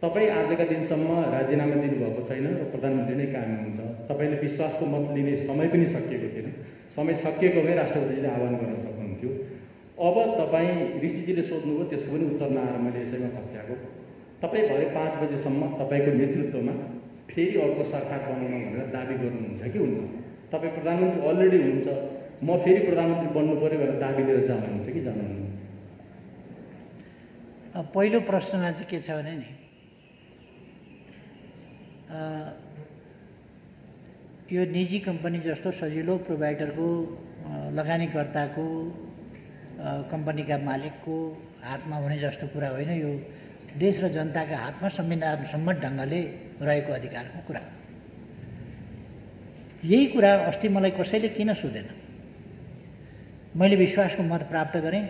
तपाईँ आजका दिनसम्म राजीनामा दिनुभएको छैन र प्रधानमन्त्री नै कायम हुन्छ। तपाईँले विश्वासको मत लिने समय पनि सकिएको थिएन। समय सकिएको भए राष्ट्रपतिजीले आह्वान गर्न सक्नुहुन्थ्यो। अब तपाईँ ऋषिजीले सोध्नुभयो, त्यसको पनि उत्तर नआएर मैले यसैमा थप्ट्याएको। तपाईँ भरे 5 बजेसम्म तपाईँको नेतृत्वमा फेरि अर्को सरकार बनाउन भनेर दाबी गर्नुहुन्छ कि हुन्न? तपाईँ प्रधानमन्त्री अलरेडी हुनुहुन्छ, म फेरि प्रधानमन्त्री बन्नु पऱ्यो भनेर दाबी लिएर जानुहुन्छ कि जानुहुन्न? पहिलो प्रश्नमा चाहिँ के छ भने नि, यो निजी कम्पनी जस्तो सजिलो प्रोभाइडरको, लगानीकर्ताको, कम्पनीका मालिकको हातमा हुने जस्तो कुरा होइन। यो देश र जनताका हातमा संविधान सम्मत ढङ्गले रहेको अधिकारको कुरा हो। यही कुरा अस्ति मलाई कसैले किन सोधेन, मैले विश्वासको मत प्राप्त गरेँ,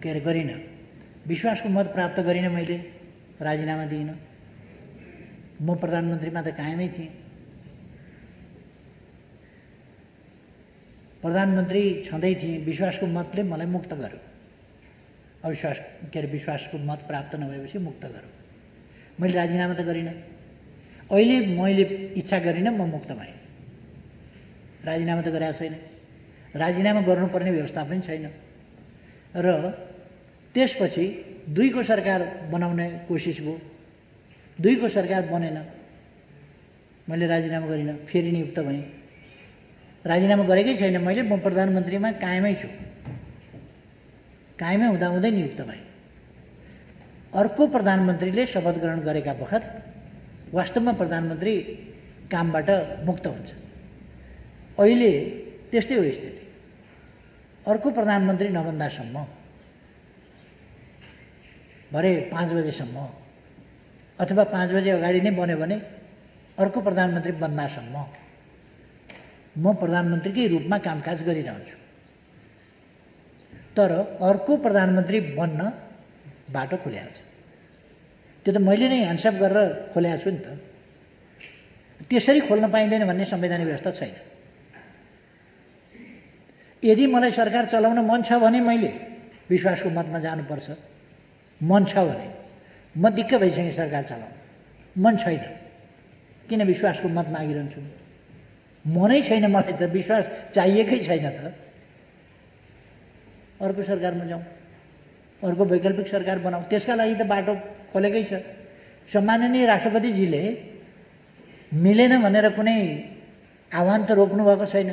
के अरे गरिनँ, विश्वासको मत प्राप्त गरिनँ, मैले राजीनामा दिइनँ, म प्रधानमन्त्रीमा त कायमै थिएँ। प्रधानमन्त्री छँदै थिएँ, विश्वासको मतले मलाई मुक्त गर्यो। अविश्वास के अरे विश्वासको मत प्राप्त नभएपछि मुक्त गर्यो। मैले राजीनामा त गरिनँ, अहिले मैले इच्छा गरिनँ, म मुक्त भएँ, राजीनामा त गरेको छैन। राजीनामा गर्नुपर्ने व्यवस्था पनि छैन र त्यसपछि 2 को सरकार बनाउने कोसिस भयो, 2 को सरकार बनेन, मैले राजीनामा गरिनँ, फेरि नियुक्त भएँ। राजीनामा गरेकै छैन मैले, म प्रधानमन्त्रीमा कायमै छु, कायमै हुँदाहुँदै नियुक्त भएँ। अर्को प्रधानमन्त्रीले शपथ ग्रहण गरेका बखत वास्तवमा प्रधानमन्त्री कामबाट मुक्त हुन्छ। अहिले त्यस्तै हो स्थिति। अर्को प्रधानमन्त्री नबन्दासम्म, भरे 5 बजेसम्म अथवा 5 बजे अगाडि नै बन्यो भने अर्को प्रधानमन्त्री बन्दासम्म म प्रधानमन्त्रीकै रूपमा कामकाज गरिरहन्छु। तर अर्को प्रधानमन्त्री बन्न बाटो खोलेको छ। त्यो त मैले नै ह्यान्डसअप गरेर खोलेको छु नि त। त्यसरी खोल्न पाइँदैन भन्ने संवैधानिक व्यवस्था छैन। यदि मलाई सरकार चलाउन मन छ भने मैले विश्वासको मतमा जानुपर्छ। मन छ भने म दिक्क भइसकेँ सरकार चलाउन, मन छैन, किन विश्वासको मत मागिरहन्छु? मनै छैन मलाई त, विश्वास चाहिएकै छैन त। अर्को सरकारमा जाउँ, अर्को वैकल्पिक सरकार बनाऊ, त्यसका लागि त बाटो खोलेकै छ। सम्माननीय राष्ट्रपतिजीले मिलेन भनेर कुनै आह्वान त रोक्नु भएको छैन।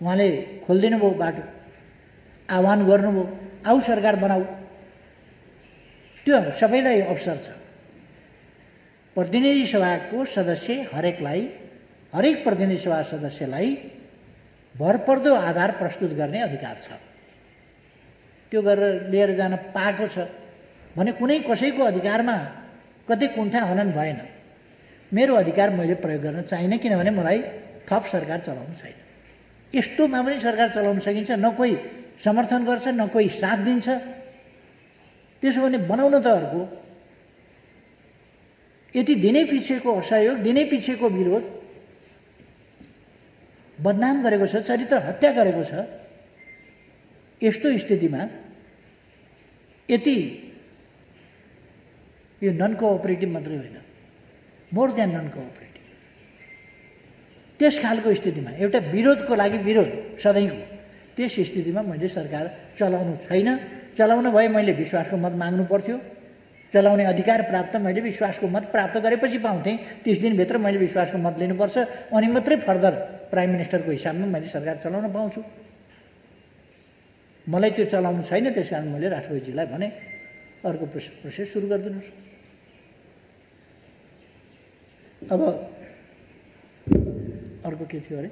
उहाँले खोलिदिनु भयो बाटो, आह्वान गर्नुभयो, आऊ सरकार बनाऊ। त्यो सबैलाई अवसर छ। प्रतिनिधि सभाको सदस्य हरेक प्रतिनिधि सभा सदस्यलाई भरपर्दो आधार प्रस्तुत गर्ने अधिकार छ। त्यो गरेर लिएर जान पाएको छ भने कुनै कसैको अधिकारमा कतै कुण्ठा हनन भएन। मेरो अधिकार मैले प्रयोग गर्न चाहिनँ, किनभने मलाई थप सरकार चलाउनु छैन। यस्तोमा पनि सरकार चलाउन सकिन्छ, न कोही समर्थन गर्छ न कोही साथ दिन्छ। त्यसो भने बनाउन त अर्को। यति दिनै पिछेको असहयोग, दिनै पिछेको विरोध, बदनाम गरेको छ, चरित्र हत्या गरेको छ। यस्तो स्थितिमा यति यो नन कोअपरेटिभ मात्रै होइन, मोर देन नन कोअपरेटिभ, त्यस खालको स्थितिमा एउटा विरोधको लागि विरोध सधैँको, त्यस स्थितिमा मैले सरकार चलाउनु छैन। चलाउन भए मैले विश्वासको मत माग्नु पर्थ्यो। चलाउने अधिकार प्राप्त मैले विश्वासको मत प्राप्त गरेपछि पाउँथेँ। 30 दिनभित्र मैले विश्वासको मत लिनुपर्छ, अनि मात्रै फर्दर प्राइम मिनिस्टरको हिसाबमा मैले सरकार चलाउन पाउँछु। मलाई त्यो चलाउनु छैन, त्यसकारण मैले राष्ट्रपतिजीलाई भने अर्को प्रोसेस सुरु गरिदिनुहोस्। अब अर्को के थियो अरे?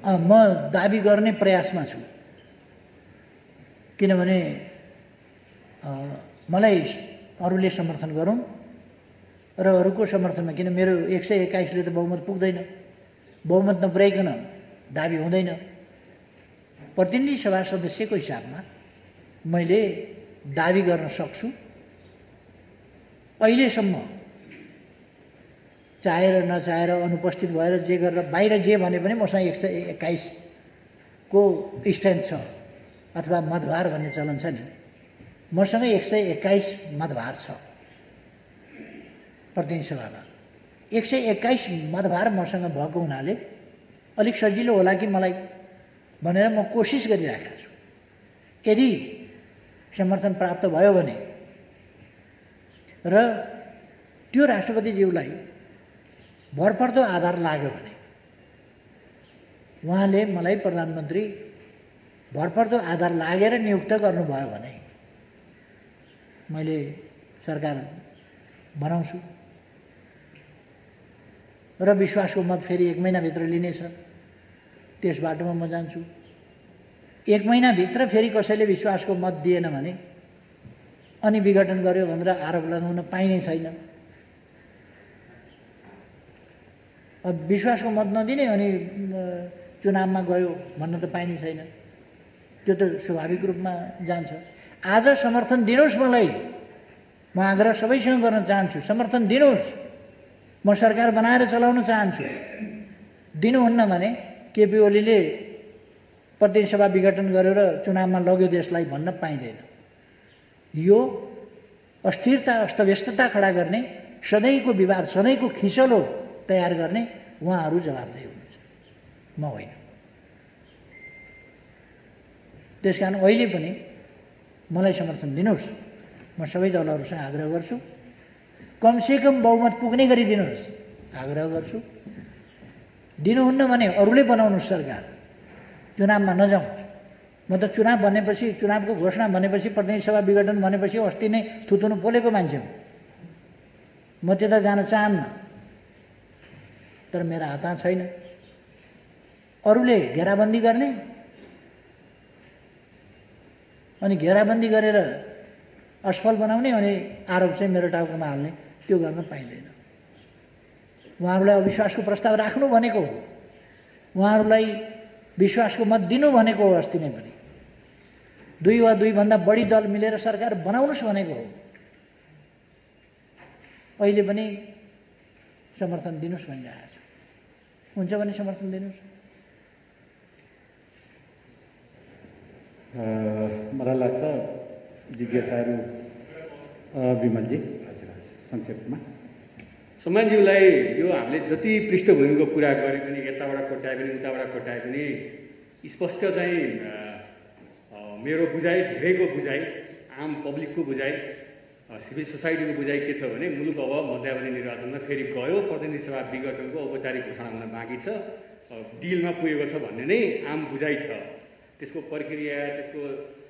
म दाबी गर्ने प्रयासमा छु, किनभने मलाई अरूले समर्थन गरौँ र अरूको समर्थनमा, किन मेरो 121ले त बहुमत पुग्दैन। बहुमत नपुर्याइकन दाबी हुँदैन। प्रतिनिधि सभा सदस्यको हिसाबमा मैले दाबी गर्न सक्छु। अहिलेसम्म चाहेर नचाहेर, अनुपस्थित भएर, जे गरेर, बाहिर जे भने पनि मसँग 121 को स्ट्रेन्थ छ अथवा मतभार भन्ने चलन छ नि, मसँग 121 मतभार छ प्रतिनिधि सभामा। 121 मतभार मसँग भएको हुनाले अलिक सजिलो होला कि मलाई भनेर म कोसिस गरिरहेको छु। यदि समर्थन प्राप्त भयो भने र त्यो राष्ट्रपतिज्यूलाई भरपर्दो आधार लाग्यो भने, उहाँले मलाई प्रधानमन्त्री भरपर्दो आधार लागेर नियुक्त गर्नुभयो भने मैले सरकार बनाउँछु र विश्वासको मत फेरि 1 महिनाभित्र लिनेछ। त्यस बाटोमा म जान्छु। 1 महिनाभित्र फेरि कसैले विश्वासको मत दिएन भने अनि विघटन गर्यो भनेर आरोप लगाउन पाइने छैन। अब विश्वासको मत नदिने अनि चुनावमा गयो भन्न त पाइने छैन। त्यो त स्वाभाविक रूपमा जान्छ। आज समर्थन दिनुहोस् मलाई, म आग्रह सबैसँग गर्न चाहन्छु, समर्थन दिनुहोस्। म सरकार बनाएर चलाउन चाहन्छु। दिनुहुन्न भने केपी ओलीले प्रतिनिधि सभा विघटन गरेर चुनावमा लग्यो देशलाई भन्न पाइँदैन। यो अस्थिरता, अस्तव्यस्तता खडा गर्ने, सधैँको विवाद, सधैँको खिचलो तयार गर्ने उहाँहरू जवाफदेही हुनुहुन्छ, म होइन। त्यसकारण अहिले पनि मलाई समर्थन दिनुहोस्, म सबै दलहरूसँग आग्रह गर्छु, कमसेकम बहुमत पुग्ने गरी दिनुहोस् आग्रह गर्छु। दिनुहुन्न भने अरूले बनाउनुहोस् सरकार, चुनावमा नजाउँ। म त चुनाव भनेपछि, चुनावको घोषणा भनेपछि, प्रतिनिधि सभा विघटन भनेपछि अस्ति नै थुतुनु पोलेको मान्छे हो। म त्यता जान चाहन्न, तर मेरो हातमा छैन। अरूले घेराबन्दी गर्ने अनि घेराबन्दी गरेर असफल बनाउने अनि आरोप चाहिँ मेरो टाउकोमा हाल्ने, त्यो गर्न पाइँदैन। उहाँहरूलाई अविश्वासको प्रस्ताव राख्नु भनेको हो, उहाँहरूलाई विश्वासको मत दिनु भनेको हो। अस्ति नै पनि 2 वा 2 भन्दा बढी दल मिलेर सरकार बनाउनुहोस् भनेको हो। अहिले पनि समर्थन दिनुहोस् भनिरहेको छु। हुन्छ भने समर्थन दिनुहोस्। मलाई लाग्छ जिज्ञासाहरू विमलजी, हजुर संक्षेपमा। सम्मानज्यूलाई यो हामीले जति पृष्ठभूमिको कुरा गरे पनि, यताबाट कोट्याए पनि उताबाट कोट्याए पनि स्पष्ट चाहिँ मेरो बुझाइ, धेरैको बुझाइ, आम पब्लिकको बुझाइ, सिभिल सोसाइटीको बुझाइ के छ भने मुलुक अब मध्यावधि निर्वाचनमा फेरि गयो, प्रतिनिधि सभा विघटनको औपचारिक घोषणा हुन बाँकी छ, डिलमा पुगेको छ भन्ने नै आम बुझाइ छ। त्यसको प्रक्रिया, त्यसको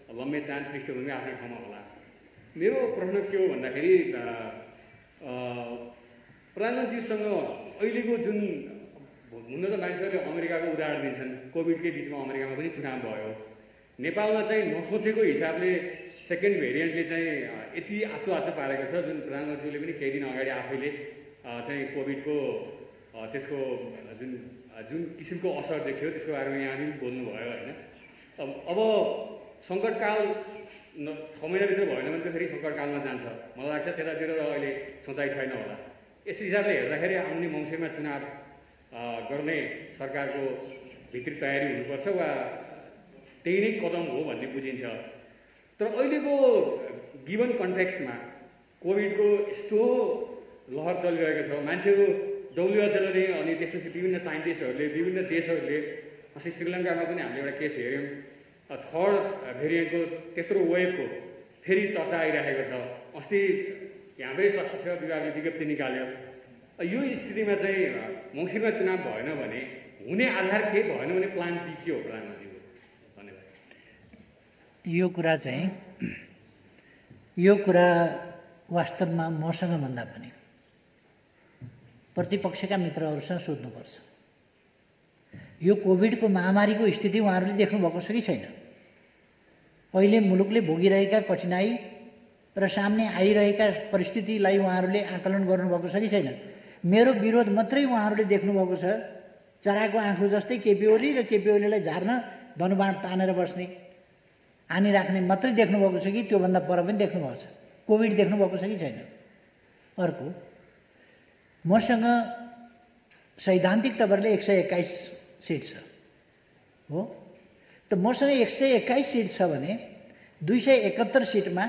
लम्बेतान, पृष्ठभूमि आफ्नै ठाउँमा होला। मेरो प्रश्न के हो भन्दाखेरि प्रधानमन्त्रीसँग अहिलेको जुन, हुन त मान्छेहरूले अमेरिकाको उदाहरण दिन्छन्, कोभिडकै बिचमा अमेरिकामा पनि चुनाव भयो। नेपालमा चाहिँ नसोचेको हिसाबले सेकेन्ड भेरिएन्टले चाहिँ यति आचो पारेको छ, जुन प्रधानमन्त्रीले पनि केही दिन अगाडि आफैले चाहिँ कोभिडको त्यसको जुन किसिमको असर देखियो त्यसको बारेमा यहाँ पनि बोल्नुभयो होइन। अब सङ्कटकाल 6 महिनाभित्र भएन भने त फेरि सङ्कटकालमा जान्छ। मलाई लाग्छ त्यतातिर अहिले सोचाइ छैन होला। यस हिसाबले हेर्दाखेरि आउने मङ्सिरमा चुनाव गर्ने सरकारको भित्री तयारी हुनुपर्छ वा त्यही नै कदम हो भन्ने बुझिन्छ। तर अहिलेको गिभन कन्टेक्स्टमा कोभिडको यस्तो लहर चलिरहेको छ, मान्छेहरू WHO अनि त्यसपछि विभिन्न साइन्टिस्टहरूले, विभिन्न देशहरूले, अस्ति श्रीलङ्कामा पनि हामीले एउटा केस हेऱ्यौँ, थर्ड भेरिएन्टको तेस्रो वेभको फेरि चर्चा आइरहेको छ। अस्ति हाम्रै स्वास्थ्य सेवा विभागले विज्ञप्ति निकाल्यो। यो स्थितिमा चाहिँ मङ्सिरमा चुनाव भएन भने हुने आधार के, भएन भने प्लान बी के हो प्रधानमन्त्रीको? धन्यवाद। यो कुरा वास्तवमा मसँग भन्दा पनि प्रतिपक्षका मित्रहरूसँग सोध्नुपर्छ। यो कोभिडको महामारीको स्थिति उहाँहरूले देख्नुभएको छ कि छैन? अहिले मुलुकले भोगिरहेका कठिनाई र सामने आइरहेका परिस्थितिलाई उहाँहरूले आकलन गर्नुभएको छ कि छैन? मेरो विरोध मात्रै उहाँहरूले देख्नुभएको छ। चराको आँखु जस्तै केपी ओली र केपी ओलीलाई झार्न धनुबाण तानेर बस्ने, हानि राख्ने मात्रै देख्नुभएको छ कि त्योभन्दा पर पनि देख्नुभएको छ? कोभिड देख्नुभएको छ कि छैन? अर्को, मसँग सैद्धान्तिक तवरले 121 सिट छ हो, त मसँग 121 सिट छ भने 271 सिटमा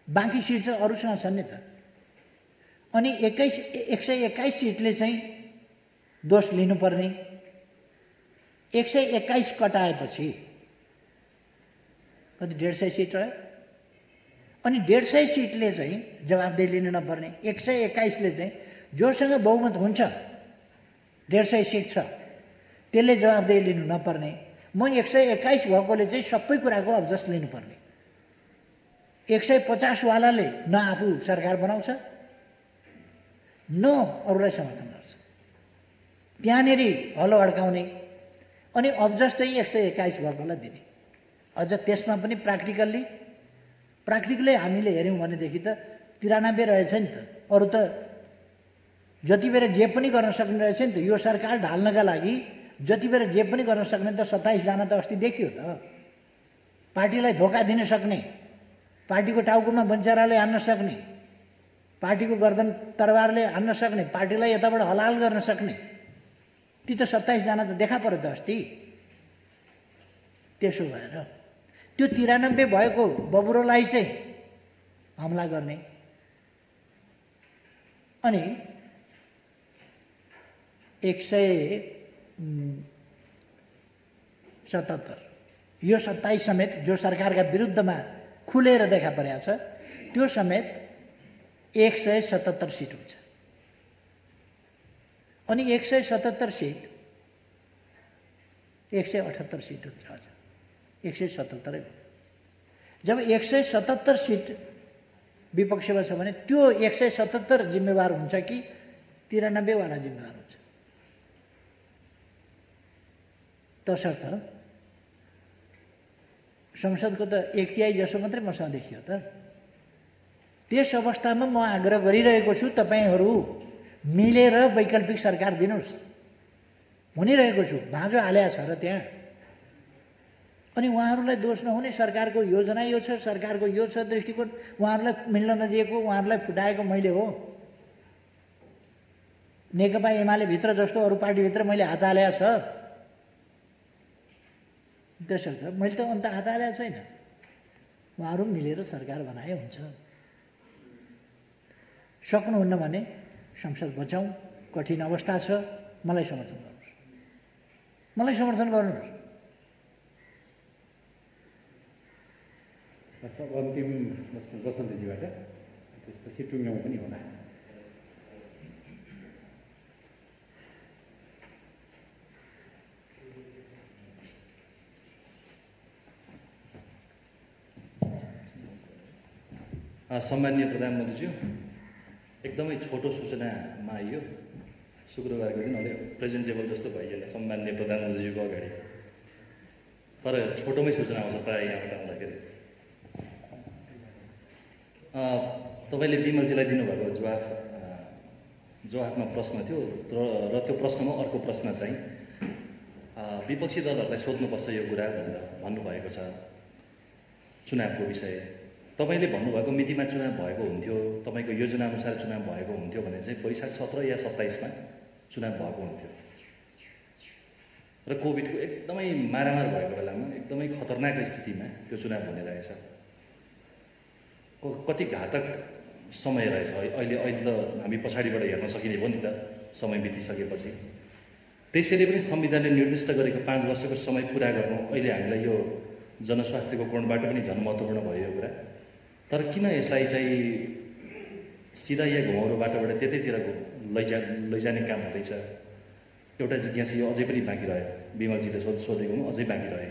बाँकी सिट चाहिँ अरूसँग छन् नि त। अनि 121 सिटले चाहिँ दोष लिनुपर्ने, 121 कटाएपछि कति 150 सिट रह्यो। अनि 150 सिटले चाहिँ जवाफदेही लिनु नपर्ने, 121ले चाहिँ जोसँग बहुमत हुन्छ 150 सिट छ त्यसले जवाफदेही लिनु नपर्ने। म 121 भएकोले चाहिँ सबै कुराको अब्जस्ट लिनुपर्ने। 150 वालाले न आफू सरकार बनाउँछ न अरूलाई समर्थन गर्छ, त्यहाँनेरि हलो अड्काउने, अनि अब्जस्ट चाहिँ 121 भएकोलाई दिने। अझ त्यसमा पनि प्र्याक्टिकली हामीले हेऱ्यौँ भनेदेखि त 93 रहेछ नि त। अरू त जति बेर जे पनि गर्न सक्ने रहेछ नि त। यो सरकार ढाल्नका लागि जति बेर जे पनि गर्न सक्ने त 27 जना त अस्ति देखियो त। पार्टीलाई धोका दिन सक्ने, पार्टीको टाउकोमा बन्चराले हान्न सक्ने, पार्टीको गर्दन तरबारले हान्न सक्ने, पार्टीलाई यताबाट हलाल गर्न सक्ने, ती त 27 जना त देखा पर्यो त अस्ति। त्यसो भएर त्यो 93 भएको बबुरोलाई चाहिँ हमला गर्ने। अनि 177 यो 27 समेत जो सरकारका विरुद्धमा खुलेर देखा परेको छ त्यो समेत 177 सिट हुन्छ। अनि 177 सिट 178 सिट हुन्छ। हजुर 177 हो। जब 177 सिट विपक्षमा छ भने त्यो 177 जिम्मेवार हुन्छ कि 93 वाला जिम्मेवार हुन्छ? तसर्थ संसदको त 1/3 जसो मात्रै मसँग देखियो त। त्यस अवस्थामा म आग्रह गरिरहेको छु तपाईहरू मिलेर वैकल्पिक सरकार दिनुहोस् भनिरहेको छु। भाँजो हाल्या छ र त्यहाँ। अनि उहाँहरूलाई दोष नहुने सरकारको योजना यो छ, सरकारको यो छ दृष्टिकोण, उहाँहरूलाई मिल्न नदिएको, उहाँहरूलाई फुटाएको मैले हो। नेकपा एमाले भित्र जस्तो अरू पार्टीभित्र मैले हात हालेको छ। त्यसर्थ मैले त अन्त हात हालेको छैन। उहाँहरू मिलेर सरकार बनाए हुन्छ। सक्नुहुन्न भने संसद बचाउँ, कठिन अवस्था छ, मलाई समर्थन गर्नुहोस्। मलाई समर्थन गर्नुहोस्। सब अन्तिम बसन्तजीबाट त्यसपछि टुङ्ग्याउँ पनि होला। सम्माननीय प्रधानमन्त्रीज्यू, एकदमै छोटो सूचनामा आइयो। शुक्रबारको दिन अलि प्रेजेन्टेबल जस्तो भइहाल्यो सम्माननीय प्रधानमन्त्रीज्यूको अगाडि, तर छोटोमै सूचना आउँछ प्रायः यहाँबाट आउँदाखेरि। तपाईँले विमलजीलाई दिनुभएको जवाफमा प्रश्न थियो र त्यो प्रश्नमा अर्को प्रश्न चाहिँ विपक्षी दलहरूलाई सोध्नुपर्छ यो कुरा भनेर भन्नुभएको छ। चुनावको विषय तपाईँले भन्नुभएको मितिमा चुनाव भएको हुन्थ्यो, तपाईँको योजनाअनुसार चुनाव भएको हुन्थ्यो भने चाहिँ वैशाख 17 या 27मा चुनाव भएको हुन्थ्यो। र कोभिडको एकदमै मारामार भएको बेलामा एकदमै खतरनाक स्थितिमा त्यो चुनाव हुने रहेछ। कति घातक समय रहेछ। अहिले त हामी पछाडिबाट हेर्न सकिने भयो नि त समय बितिसकेपछि। त्यसैले पनि संविधानले निर्दिष्ट गरेको 5 वर्षको समय पुरा गर्नु अहिले हामीलाई यो जनस्वास्थ्यको कोणबाट पनि झन् महत्त्वपूर्ण भयो यो कुरा। तर किन यसलाई चाहिँ सिधा या घुमाउरो बाटोबाट त्यतैतिर लैजाने काम हुँदैछ? एउटा जिज्ञासा यो अझै पनि बाँकी रह्यो। विमलजीले सोधेको अझै बाँकी रह्यो।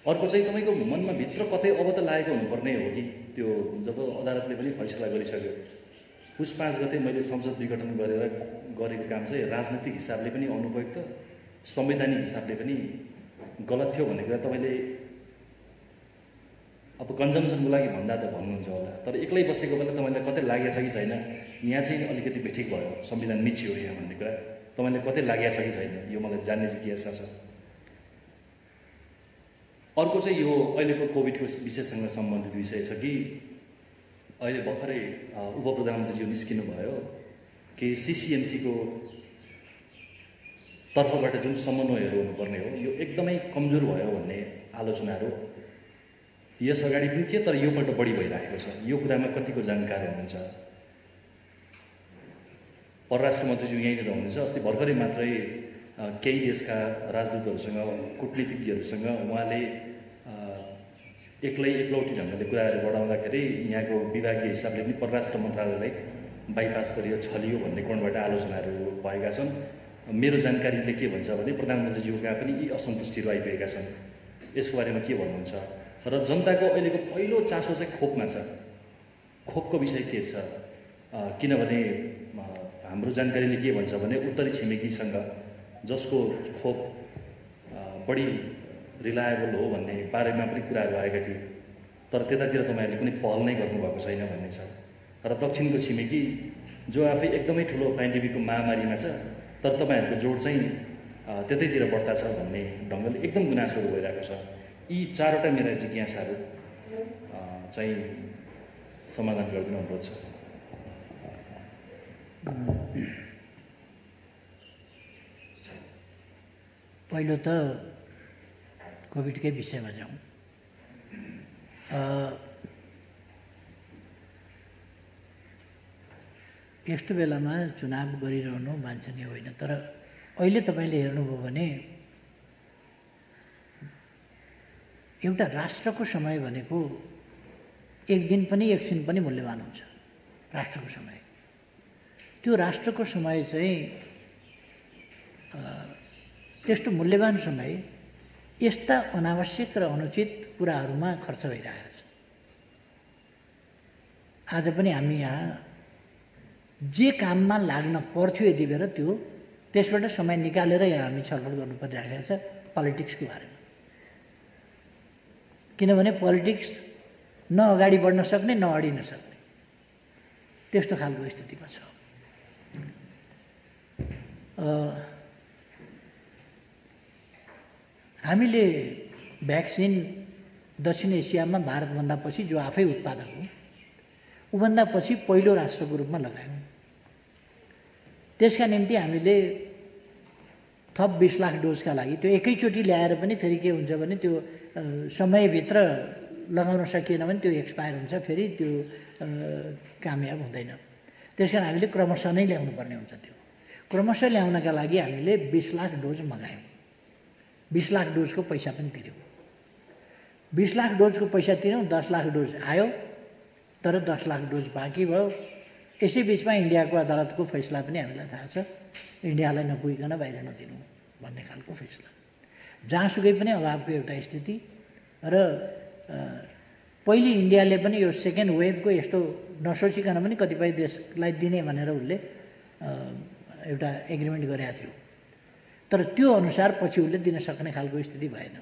अर्को चाहिँ तपाईँको मनमा भित्र कतै अब त लागेको हुनुपर्ने हो कि त्यो जब अदालतले पनि फैसला गरिसक्यो पुस 5 गते मैले संसद विघटन गरेको काम चाहिँ राजनैतिक हिसाबले पनि अनुपयुक्त, संवैधानिक हिसाबले पनि गलत थियो भन्ने कुरा तपाईँले अब कन्जम्सनको लागि भन्दा त भन्नुहुन्छ होला, तर एक्लै बसेको बेला तपाईँलाई कतै लागेको छ कि छैन यहाँ चाहिँ अलिकति बेठिक भयो, संविधान मिचियो यहाँ भन्ने कुरा तपाईँलाई कतै लागेको छ कि छैन यो मलाई जान्ने जिज्ञासा छ। अर्को चाहिँ यो अहिलेको कोभिडको विषयसँग सम्बन्धित विषय छ कि अहिले भर्खरै उप प्रधानमन्त्रीज्यू निस्किनु भयो कि सिसिएमसीको तर्फबाट जुन समन्वयहरू हुनुपर्ने हो यो एकदमै कमजोर भयो भन्ने आलोचनाहरू यस अगाडि पनि थिए, तर योपल्ट बढी भइरहेको छ। यो कुरामा कतिको जानकार हुनुहुन्छ? परराष्ट्र मन्त्रीज्यू यहीँनिर हुनुहुन्छ। अस्ति भर्खरै मात्रै केही देशका राजदूतहरूसँग, कूटनीतिज्ञहरूसँग उहाँले एकलौटी ढङ्गले कुराहरू बढाउँदाखेरि यहाँको विभागीय हिसाबले पनि परराष्ट्र मन्त्रालयलाई बाइपास गरियो, छलियो भन्ने कोणबाट आलोचनाहरू भएका छन्। मेरो जानकारीले के भन्छ भने प्रधानमन्त्रीज्यूका पनि यी असन्तुष्टिहरू आइपुगेका छन्। यसको बारेमा के भन्नुहुन्छ? र जनताको अहिलेको पहिलो चासो चाहिँ खोपमा छ। खोपको विषय के छ? किनभने हाम्रो जानकारीले के भन्छ भने उत्तरी छिमेकीसँग जसको खोप बढी रिलायबल हो भन्ने बारेमा पनि कुराहरू आएका थिए, तर त्यतातिर तपाईँहरूले कुनै पहल नै गर्नुभएको छैन भन्ने छ। र दक्षिणको छिमेकी जो आफै एकदमै ठुलो पेन्डेमिकको महामारीमा छ, तर तपाईँहरूको जोड चाहिँ त्यतैतिर बढ्ता छ भन्ने ढङ्गले एकदम गुनासोहरू भइरहेको छ। यी 4वटा मेरा जिज्ञासाहरू चाहिँ समाधान गरिदिनु अनुरोध छ। पहिलो त कोभिडकै विषयमा जाउँ। यस्तो बेलामा चुनाव गरिरहनु वाञ्छनीय होइन। तर अहिले तपाईँले हेर्नुभयो भने एउटा राष्ट्रको समय भनेको एक दिन पनि एकछिन पनि मूल्यवान हुन्छ। राष्ट्रको समय, त्यो राष्ट्रको समय चाहिँ त्यस्तो मूल्यवान समय यस्ता अनावश्यक र अनुचित कुराहरूमा खर्च भइरहेको छ। आज पनि हामी यहाँ जे काममा लाग्न पर्थ्यो यति बेर त्यसबाट समय निकालेर यहाँ हामी छलफल गर्नु परिरहेको छ पोलिटिक्सको बारेमा। किनभने पोलिटिक्स न अगाडि बढ्न सक्ने न अडिन सक्ने त्यस्तो खालको स्थितिमा छ। हामीले भ्याक्सिन दक्षिण एसियामा भारतभन्दा पछि जो आफै उत्पादक हो ऊभन्दा पछि पहिलो राष्ट्रको रूपमा लगायौँ। त्यसका निम्ति हामीले थप 20 लाख डोजका लागि त्यो एकैचोटि ल्याएर पनि फेरि के हुन्छ भने त्यो समयभित्र लगाउन सकिएन भने त्यो एक्सपायर हुन्छ, फेरि त्यो कामयाब हुँदैन। त्यस कारण हामीले क्रमशः नै ल्याउनु पर्ने हुन्छ। त्यो क्रमशः ल्याउनका लागि हामीले 20 लाख डोज मगायौँ। 20 लाख डोजको पैसा पनि तिर्यौँ। 20 लाख डोजको पैसा तिर्यौँ, 10 लाख डोज आयो, तर 10 लाख डोज बाँकी भयो। यसै बिचमा इन्डियाको अदालतको फैसला पनि हामीलाई थाहा छ, इन्डियालाई नपुगिकन बाहिर नदिनु भन्ने खालको फैसला। जहाँसुकै पनि अभावको एउटा स्थिति र पहिले इन्डियाले पनि यो सेकेन्ड वेभको यस्तो नसोचिकन पनि कतिपय देशलाई दिने भनेर उसले एउटा एग्रिमेन्ट गरेका थियो। तर त्यो अनुसार पछि उसले दिन सक्ने खालको स्थिति भएन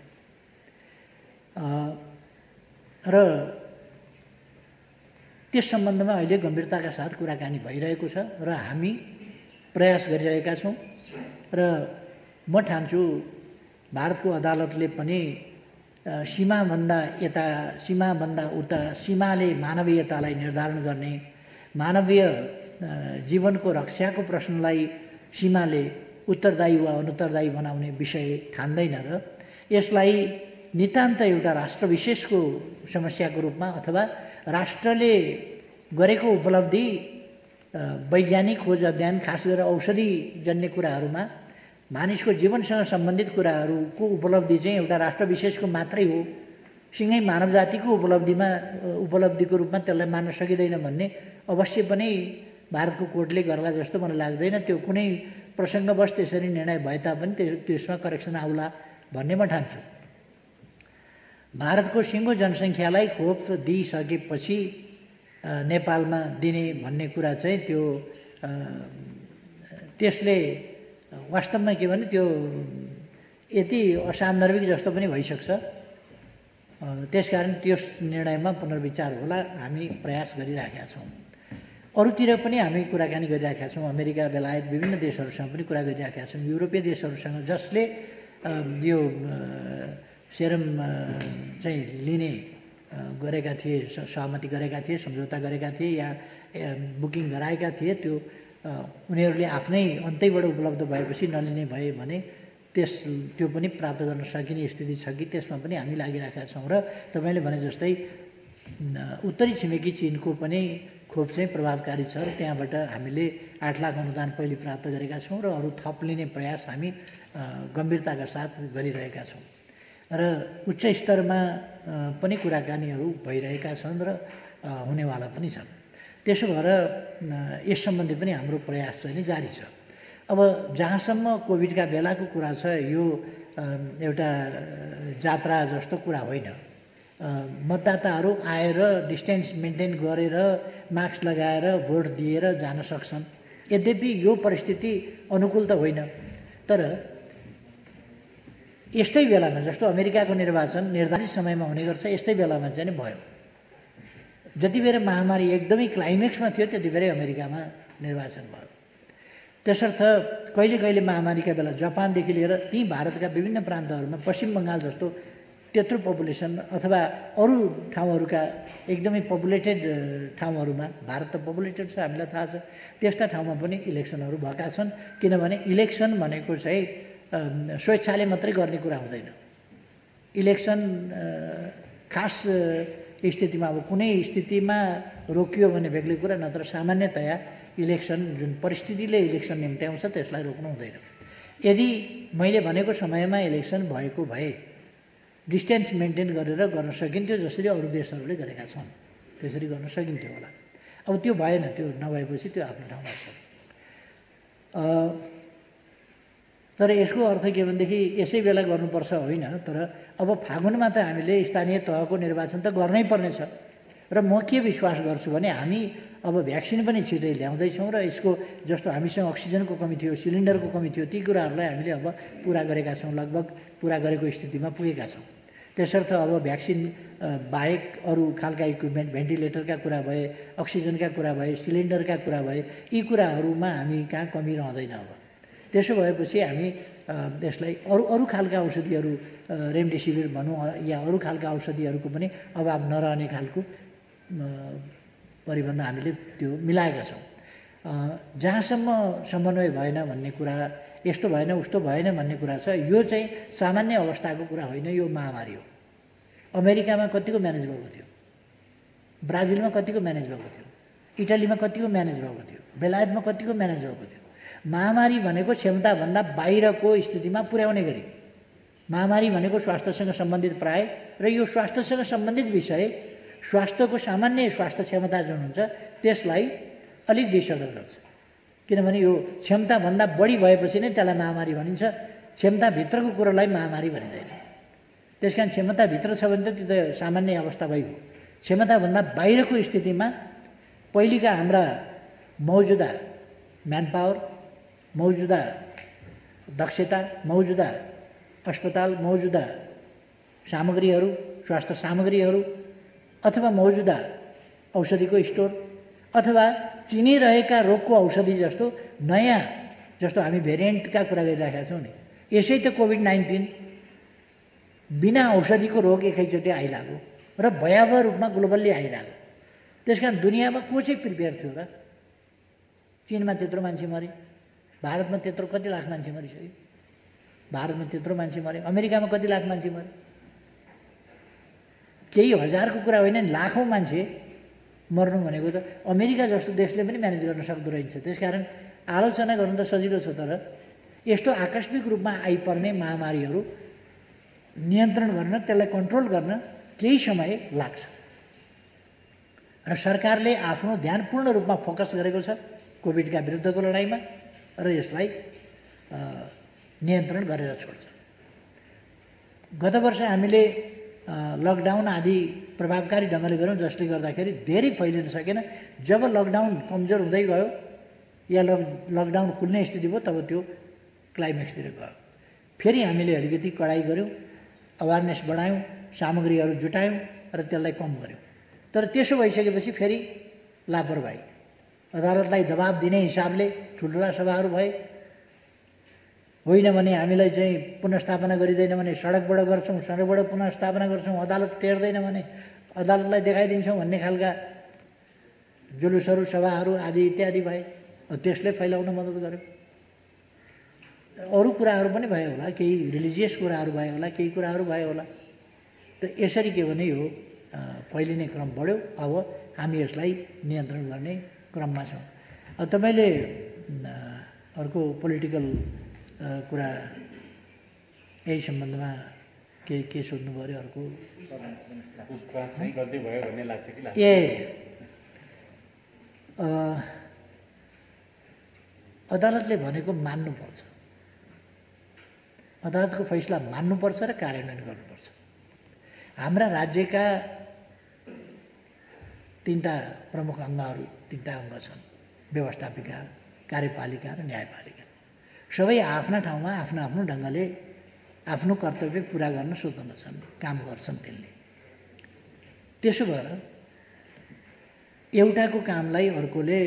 र त्यस सम्बन्धमा अहिले गम्भीरताका साथ कुराकानी भइरहेको छ र हामी प्रयास गरिरहेका छौँ। र म ठान्छु भारतको अदालतले पनि सीमाभन्दा उता सीमाले मानवीयतालाई निर्धारण गर्ने, मानवीय जीवनको रक्षाको प्रश्नलाई सीमाले उत्तरदायी वा अनुत्तरदायी बनाउने विषय ठान्दैन र यसलाई नितान्त एउटा राष्ट्र विशेषको समस्याको रूपमा अथवा राष्ट्रले गरेको उपलब्धि वैज्ञानिक खोज अध्ययन खास गरेर औषधिजन्य कुराहरूमा मानिसको जीवनसँग सम्बन्धित कुराहरूको उपलब्धि चाहिँ एउटा राष्ट्र विशेषको मात्रै हो, सँगै मानव जातिको उपलब्धिको रूपमा त्यसलाई मान्न सकिँदैन भन्ने अवश्य पनि भारतको कोर्टले गर्ला जस्तो मलाई लाग्दैन। त्यो कुनै प्रसङ्गवश त्यसरी निर्णय भए तापनि त्यसमा करेक्सन आउला भन्ने म ठान्छु। भारतको सिङ्गो जनसङ्ख्यालाई खोप दिइसकेपछि नेपालमा दिने भन्ने कुरा चाहिँ त्यसले वास्तवमा के भने त्यो यति असान्दर्भिक जस्तो पनि भइसक्छ। त्यसकारण त्यो निर्णयमा पुनर्विचार होला, हामी प्रयास गरिराखेका छौँ। अरूतिर पनि हामी कुराकानी गरिराखेका छौँ। अमेरिका, बेलायत, विभिन्न देशहरूसँग पनि कुरा गरिराखेका छौँ। युरोपीय देशहरूसँग जसले यो सेरम चाहिँ लिने गरेका थिए, सहमति गरेका थिए, सम्झौता गरेका थिए या बुकिङ गराएका थिए, त्यो उनीहरूले आफ्नै अन्तैबाट उपलब्ध भएपछि नलिने भए भने त्यो पनि प्राप्त गर्न सकिने स्थिति छ कि त्यसमा पनि हामी लागिरहेका छौँ। र तपाईँले भने जस्तै उत्तरी छिमेकी चीनको पनि खोप चाहिँ प्रभावकारी छ र त्यहाँबाट हामीले 8 लाख अनुदान पहिले प्राप्त गरेका छौँ र अरू थप लिने प्रयास हामी गम्भीरताका साथ गरिरहेका छौँ र उच्च स्तरमा पनि कुराकानीहरू भइरहेका छन् र हुनेवाला पनि छन्। त्यसो भएर यस सम्बन्धी पनि हाम्रो प्रयास चाहिँ जारी छ। अब जहाँसम्म कोभिडका बेलाको कुरा छ, यो एउटा जात्रा जस्तो कुरा होइन। मतदाताहरू आएर डिस्टेन्स मेन्टेन गरेर मास्क लगाएर भोट दिएर जान सक्छन्। यद्यपि यो परिस्थिति अनुकूल त होइन, तर यस्तै बेलामा जस्तो अमेरिकाको निर्वाचन निर्धारित समयमा हुने गर्छ, यस्तै बेलामा चाहिँ भयो। जति बेर महामारी एकदमै क्लाइमेक्समा थियो त्यति बेरै अमेरिकामा निर्वाचन भयो। त्यसर्थ कहिले कहिले महामारीका बेला जापानदेखि लिएर ती भारतका विभिन्न प्रान्तहरूमा पश्चिम बङ्गाल जस्तो त्यत्रो पपुलेसन अथवा अरू ठाउँहरूका एकदमै पपुलेटेड ठाउँहरूमा, भारत त पपुलेटेड छ हामीलाई थाहा छ, त्यस्ता ठाउँमा पनि इलेक्सनहरू भएका छन्। किनभने इलेक्सन भनेको चाहिँ स्वेच्छाले मात्रै गर्ने कुरा हुँदैन। इलेक्सन खास स्थितिमा, अब कुनै स्थितिमा रोकियो भने बेग्लै कुरा, नत्र सामान्यतया इलेक्सन जुन परिस्थितिले इलेक्सन निम्त्याउँछ त्यसलाई रोक्नु हुँदैन। यदि मैले भनेको समयमा इलेक्सन भएको भए डिस्टेन्स मेन्टेन गरेर गर्न सकिन्थ्यो, जसरी अरू देशहरूले गरेका छन् त्यसरी गर्न सकिन्थ्यो होला। अब त्यो भएन, त्यो नभएपछि त्यो आफ्नो ठाउँमा छ। तर यसको अर्थ के भनेदेखि यसै बेला गर्नुपर्छ होइन, तर अब फागुनमा त हामीले स्थानीय तहको निर्वाचन त गर्नै पर्नेछ। र म के विश्वास गर्छु भने हामी अब भ्याक्सिन पनि छिटै ल्याउँदैछौँ र यसको जस्तो हामीसँग अक्सिजनको कमी थियो, सिलिन्डरको कमी थियो, ती कुराहरूलाई हामीले अब पुरा गरेका छौँ, लगभग पुरा गरेको स्थितिमा पुगेका छौँ। त्यसर्थ अब भ्याक्सिन बाहेक अरू खालका इक्विपमेन्ट, भेन्टिलेटरका कुरा भए, अक्सिजनका कुरा भए, सिलिन्डरका कुरा भए, यी कुराहरूमा हामी कहाँ कमी रहँदैन। अब त्यसो भएपछि हामी यसलाई अरू खालका औषधिहरू, रेमडेसिभिर भनौँ या अरू खालका औषधिहरूको पनि अभाव नरहने खालको परिबन्ध हामीले त्यो मिलाएका छौँ। जहाँसम्म समन्वय भएन भन्ने कुरा, यस्तो भएन उस्तो भएन भन्ने कुरा छ, यो चाहिँ सामान्य अवस्थाको कुरा होइन, यो महामारी हो। अमेरिकामा कतिको म्यानेज भएको थियो, ब्राजिलमा कतिको म्यानेज भएको थियो, इटालीमा कतिको म्यानेज भएको थियो, बेलायतमा कतिको म्यानेज भएको थियो। महामारी भनेको क्षमताभन्दा बाहिरको स्थितिमा पुर्याउने गरी महामारी भनेको स्वास्थ्यसँग सम्बन्धित प्राय, र यो स्वास्थ्यसँग सम्बन्धित विषय स्वास्थ्यको सामान्य स्वास्थ्य क्षमता जुन हुन्छ त्यसलाई अलिक डिसअर्डर गर्छ। किनभने यो क्षमताभन्दा बढी भएपछि नै त्यसलाई महामारी भनिन्छ, क्षमताभित्रको कुरोलाई महामारी भनिँदैन। त्यस कारण क्षमताभित्र छ भने त त्यो त सामान्य अवस्था भइगयो। क्षमताभन्दा बाहिरको स्थितिमा पहिलेका हाम्रा मौजुदा म्यान पावर, मौजुदा दक्षता, मौजुदा अस्पताल, मौजुदा सामग्रीहरू, स्वास्थ्य सामग्रीहरू, अथवा मौजुदा औषधिको स्टोर, अथवा चिनिरहेका रोगको औषधि जस्तो नयाँ, जस्तो हामी भेरिएन्टका कुरा गरिरहेका छौँ नि, यसै त कोभिड-19 बिना औषधिको रोग एकैचोटि आइलाग्यो र भयावह रूपमा ग्लोबल्ली आइरहेको। त्यस कारण दुनियाँमा को चाहिँ प्रिपेयर थियो र? चीनमा त्यत्रो मान्छे मरे, भारतमा त्यत्रो कति लाख मान्छे मरिसक्यो, भारतमा त्यत्रो मान्छे मरे, अमेरिकामा कति लाख मान्छे मरे। केही हजारको कुरा होइन, लाखौँ मान्छे मर्नु भनेको त अमेरिका जस्तो देशले पनि म्यानेज गर्न सक्दो रहेछ। त्यसकारण आलोचना गर्नु त सजिलो छ, तर यस्तो आकस्मिक रूपमा आइपर्ने महामारीहरू नियन्त्रण गर्न, त्यसलाई कन्ट्रोल गर्न केही समय लाग्छ। र सरकारले आफ्नो ध्यान पूर्ण रूपमा फोकस गरेको छ कोभिडका विरुद्धको लडाइँमा, र यसलाई नियन्त्रण गरेर छोड्छ। गत वर्ष हामीले लकडाउन आदि प्रभावकारी ढङ्गले गऱ्यौँ, जसले गर्दाखेरि धेरै फैलिन सकेन। जब लकडाउन कमजोर हुँदै गयो या लकडाउन खुल्ने स्थिति भयो, तब त्यो क्लाइमेक्सतिर गयो। फेरि हामीले अलिकति कडाइ गऱ्यौँ, अवेरनेस बढायौँ, सामग्रीहरू जुटायौँ र त्यसलाई कम गऱ्यौँ। तर त्यसो भइसकेपछि फेरि लापरवाही, अदालतलाई दबाब दिने हिसाबले ठुल्ठुला सभाहरू भए, होइन भने हामीलाई चाहिँ पुनर्स्थापना गरिँदैन भने सडकबाट गर्छौँ, सडकबाट पुनर्स्थापना गर्छौँ, अदालत टेर्दैन भने अदालतलाई देखाइदिन्छौँ भन्ने खालका जुलुसहरू, सभाहरू आदि इत्यादि भए। त्यसले फैलाउन मद्दत गर्यो। अरू कुराहरू पनि भयो होला, केही रिलिजियस कुराहरू भयो होला, केही कुराहरू भयो होला। त यसरी के भने यो फैलिने क्रम बढ्यो। अब हामी यसलाई नियन्त्रण गर्ने क्रममा छौँ। अब तपाईँले अर्को पोलिटिकल कुरा यही सम्बन्धमा के सोध्नु पऱ्यो? अर्को अदालतले भनेको मान्नुपर्छ, अदालतको फैसला मान्नुपर्छ र कार्यान्वयन गर्नुपर्छ। हाम्रा राज्यका तीनटा प्रमुख अङ्गहरू, तीनटा अङ्ग छन्, व्यवस्थापिका, कार्यपालिका र न्यायपालिका। सबै आफ्ना ठाउँमा आफ्नो आफ्नो ढङ्गले आफ्नो कर्तव्य पुरा गर्न स्वतन्त्र छन्, काम गर्छन् त्यसले। त्यसो भएर एउटाको कामलाई अर्कोले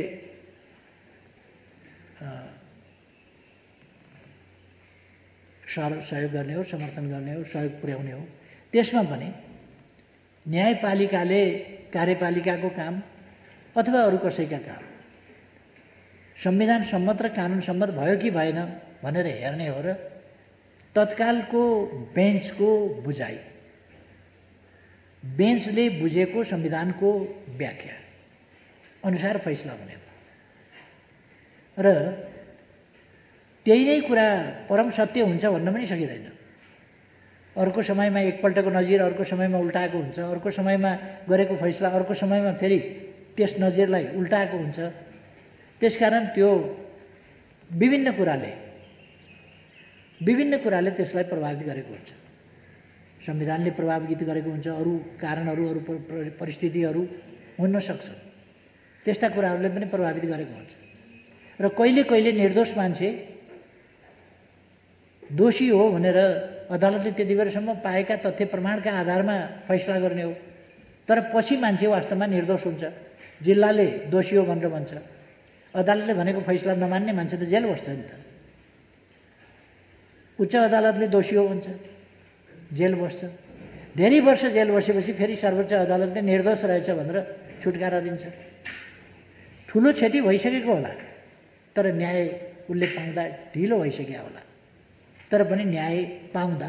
सहयोग गर्ने हो, समर्थन गर्ने हो, सहयोग पुर्याउने हो। त्यसमा पनि न्यायपालिकाले कार्यपालिकाको काम अथवा अरू कसैका काम संविधान सम्मत र कानुन सम्मत भयो कि भएन भनेर हेर्ने हो र तत्कालको बेन्चको बुझाइ, बेन्चले बुझेको संविधानको व्याख्या अनुसार फैसला हुने हो। र त्यही नै कुरा परम सत्य हुन्छ भन्न पनि सकिँदैन। अर्को समयमा एकपल्टको नजिर अर्को समयमा उल्टाएको हुन्छ, अर्को समयमा गरेको फैसला अर्को समयमा फेरि त्यस नजिरलाई उल्टाएको हुन्छ। त्यसकारण त्यो विभिन्न कुराले त्यसलाई प्रभावित गरेको हुन्छ। संविधानले प्रभावित गरेको हुन्छ, अरू कारणहरू, अरू परिस्थितिहरू हुन सक्छ, त्यस्ता कुराहरूले पनि प्रभावित गरेको हुन्छ। र कहिले कहिले निर्दोष मान्छे दोषी हो भनेर अदालतले त्यति बेरसम्म पाएका तथ्य प्रमाणका आधारमा फैसला गर्ने हो, तर पछि मान्छे वास्तवमा निर्दोष हुन्छ, जिल्लाले दोषी हो भनेर भन्छ, अदालतले भनेको फैसला नमान्ने मान्छे त जेल बस्छ नि त। उच्च अदालतले दोषी हो भन्छ, जेल बस्छ, धेरै वर्ष जेल बसेपछि फेरि सर्वोच्च अदालतले निर्दोष रहेछ भनेर छुटकारा दिन्छ। ठुलो क्षति भइसकेको होला, तर न्याय उसले पाउँदा ढिलो भइसक्यो होला, तर पनि न्याय पाउँदा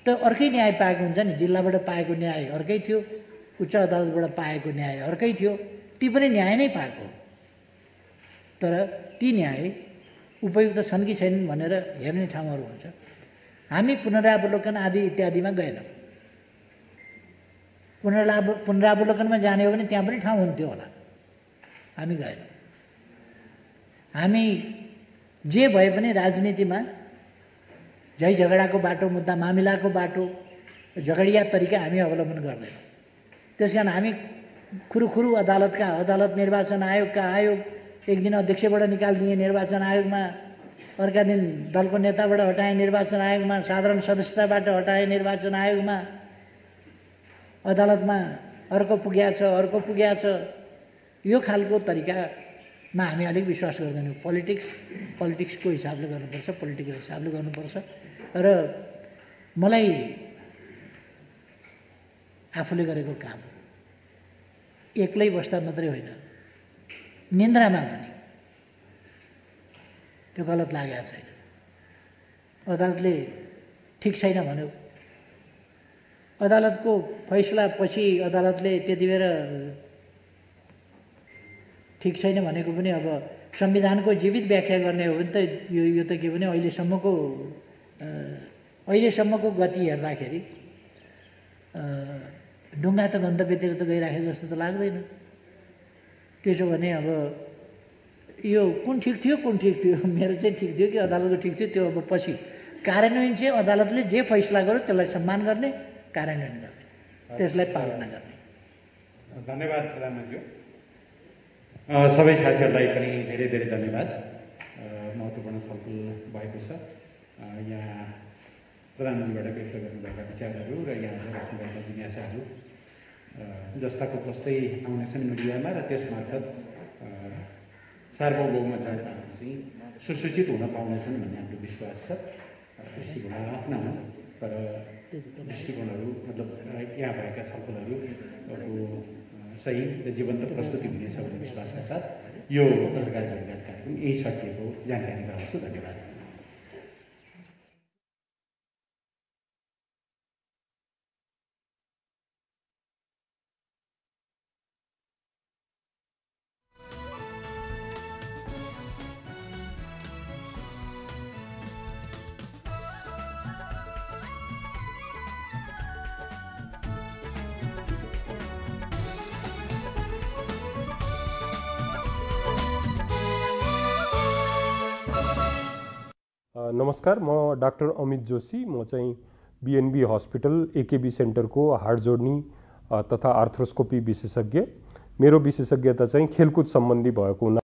त अर्कै न्याय पाएको हुन्छ नि। जिल्लाबाट पाएको न्याय अर्कै थियो, उच्च अदालतबाट पाएको न्याय अर्कै थियो, ती पनि न्याय नै पाएको, तर ती न्याय उपयुक्त छन् कि छैनन् भनेर हेर्ने ठाउँहरू हुन्छ। हामी पुनरावलोकन आदि इत्यादिमा गएनौँ। पुनरावलोकनमा जाने हो भने त्यहाँ पनि ठाउँ हुन्थ्यो होला, हामी गएनौँ। हामी जे भए पनि राजनीतिमा झै झगडाको बाटो, मुद्दा मामिलाको बाटो, झगडिया तरिका हामी अवलम्बन गर्दैनौँ। त्यसकारण हामी खुरुखुरु अदालत निर्वाचन आयोगका आयोग एक दिन अध्यक्षबाट निकालिदिए निर्वाचन आयोगमा, अर्का दिन दलको नेताबाट हटाए निर्वाचन आयोगमा, साधारण सदस्यताबाट हटाए निर्वाचन आयोगमा, अदालतमा अर्को पुग्या छ। यो खालको तरिकामा हामी अलिक विश्वास गर्दैनौँ। पोलिटिक्सको हिसाबले गर्नुपर्छ, पोलिटिकल हिसाबले गर्नुपर्छ। र मलाई आफूले गरेको काम एक्लै बस्दा मात्रै होइन, निन्द्रामा पनि त्यो गलत लागेको छैन। अदालतले ठिक छैन भन्यो, अदालतको फैसला पछि अदालतले त्यति बेर ठिक छैन भनेको पनि अब संविधानको जीवित व्याख्या गर्ने हो भने त यो त के भने अहिलेसम्मको गति हेर्दाखेरि ढुङ्गा त गन्तव्यतिर त गइराखे जस्तो त लाग्दैन। त्यसो भने अब यो कुन ठिक थियो, मेरो चाहिँ ठिक थियो कि अदालतको ठिक थियो, त्यो अब पछि कार्यान्वयन चाहिँ अदालतले जे फैसला गर्यो त्यसलाई सम्मान गर्ने, कार्यान्वयन गर्ने, त्यसलाई पालना गर्ने। धन्यवाद प्रधानमन्त्री। सबै साथीहरूलाई पनि धेरै धेरै धन्यवाद। महत्त्वपूर्ण छलफल भएको छ। यहाँ प्रधानमन्त्रीबाट व्यक्त गर्नुभएका विचारहरू र यहाँ राख्नुभएका जिज्ञासाहरू जस्ताको तस्तै आउनेछन् मिडियामा, र त्यसमार्फत सार्वभौम जनताहरू चाहिँ सुसूचित हुन पाउनेछन् भन्ने हाम्रो विश्वास छ। दृष्टिकोण आफ्ना हुन्, तर दृष्टिकोणहरू मतलब यहाँ भएका छलफलहरूको सही र जीवन्त प्रस्तुति हुनेछ भन्ने विश्वासका साथ यो पत्रकार भेटघाट कार्यक्रम यही सकिएको जानकारी गराउँछु। धन्यवाद। नमस्कार, म डाक्टर अमित जोशी। म चाहिँ बीएनबी हस्पिटल एकेबी सेन्टरको हाड जोड्नी तथा आर्थ्रोस्कोपी विशेषज्ञ। मेरो विशेषज्ञता चाहिँ खेलकुद सम्बन्धी भएको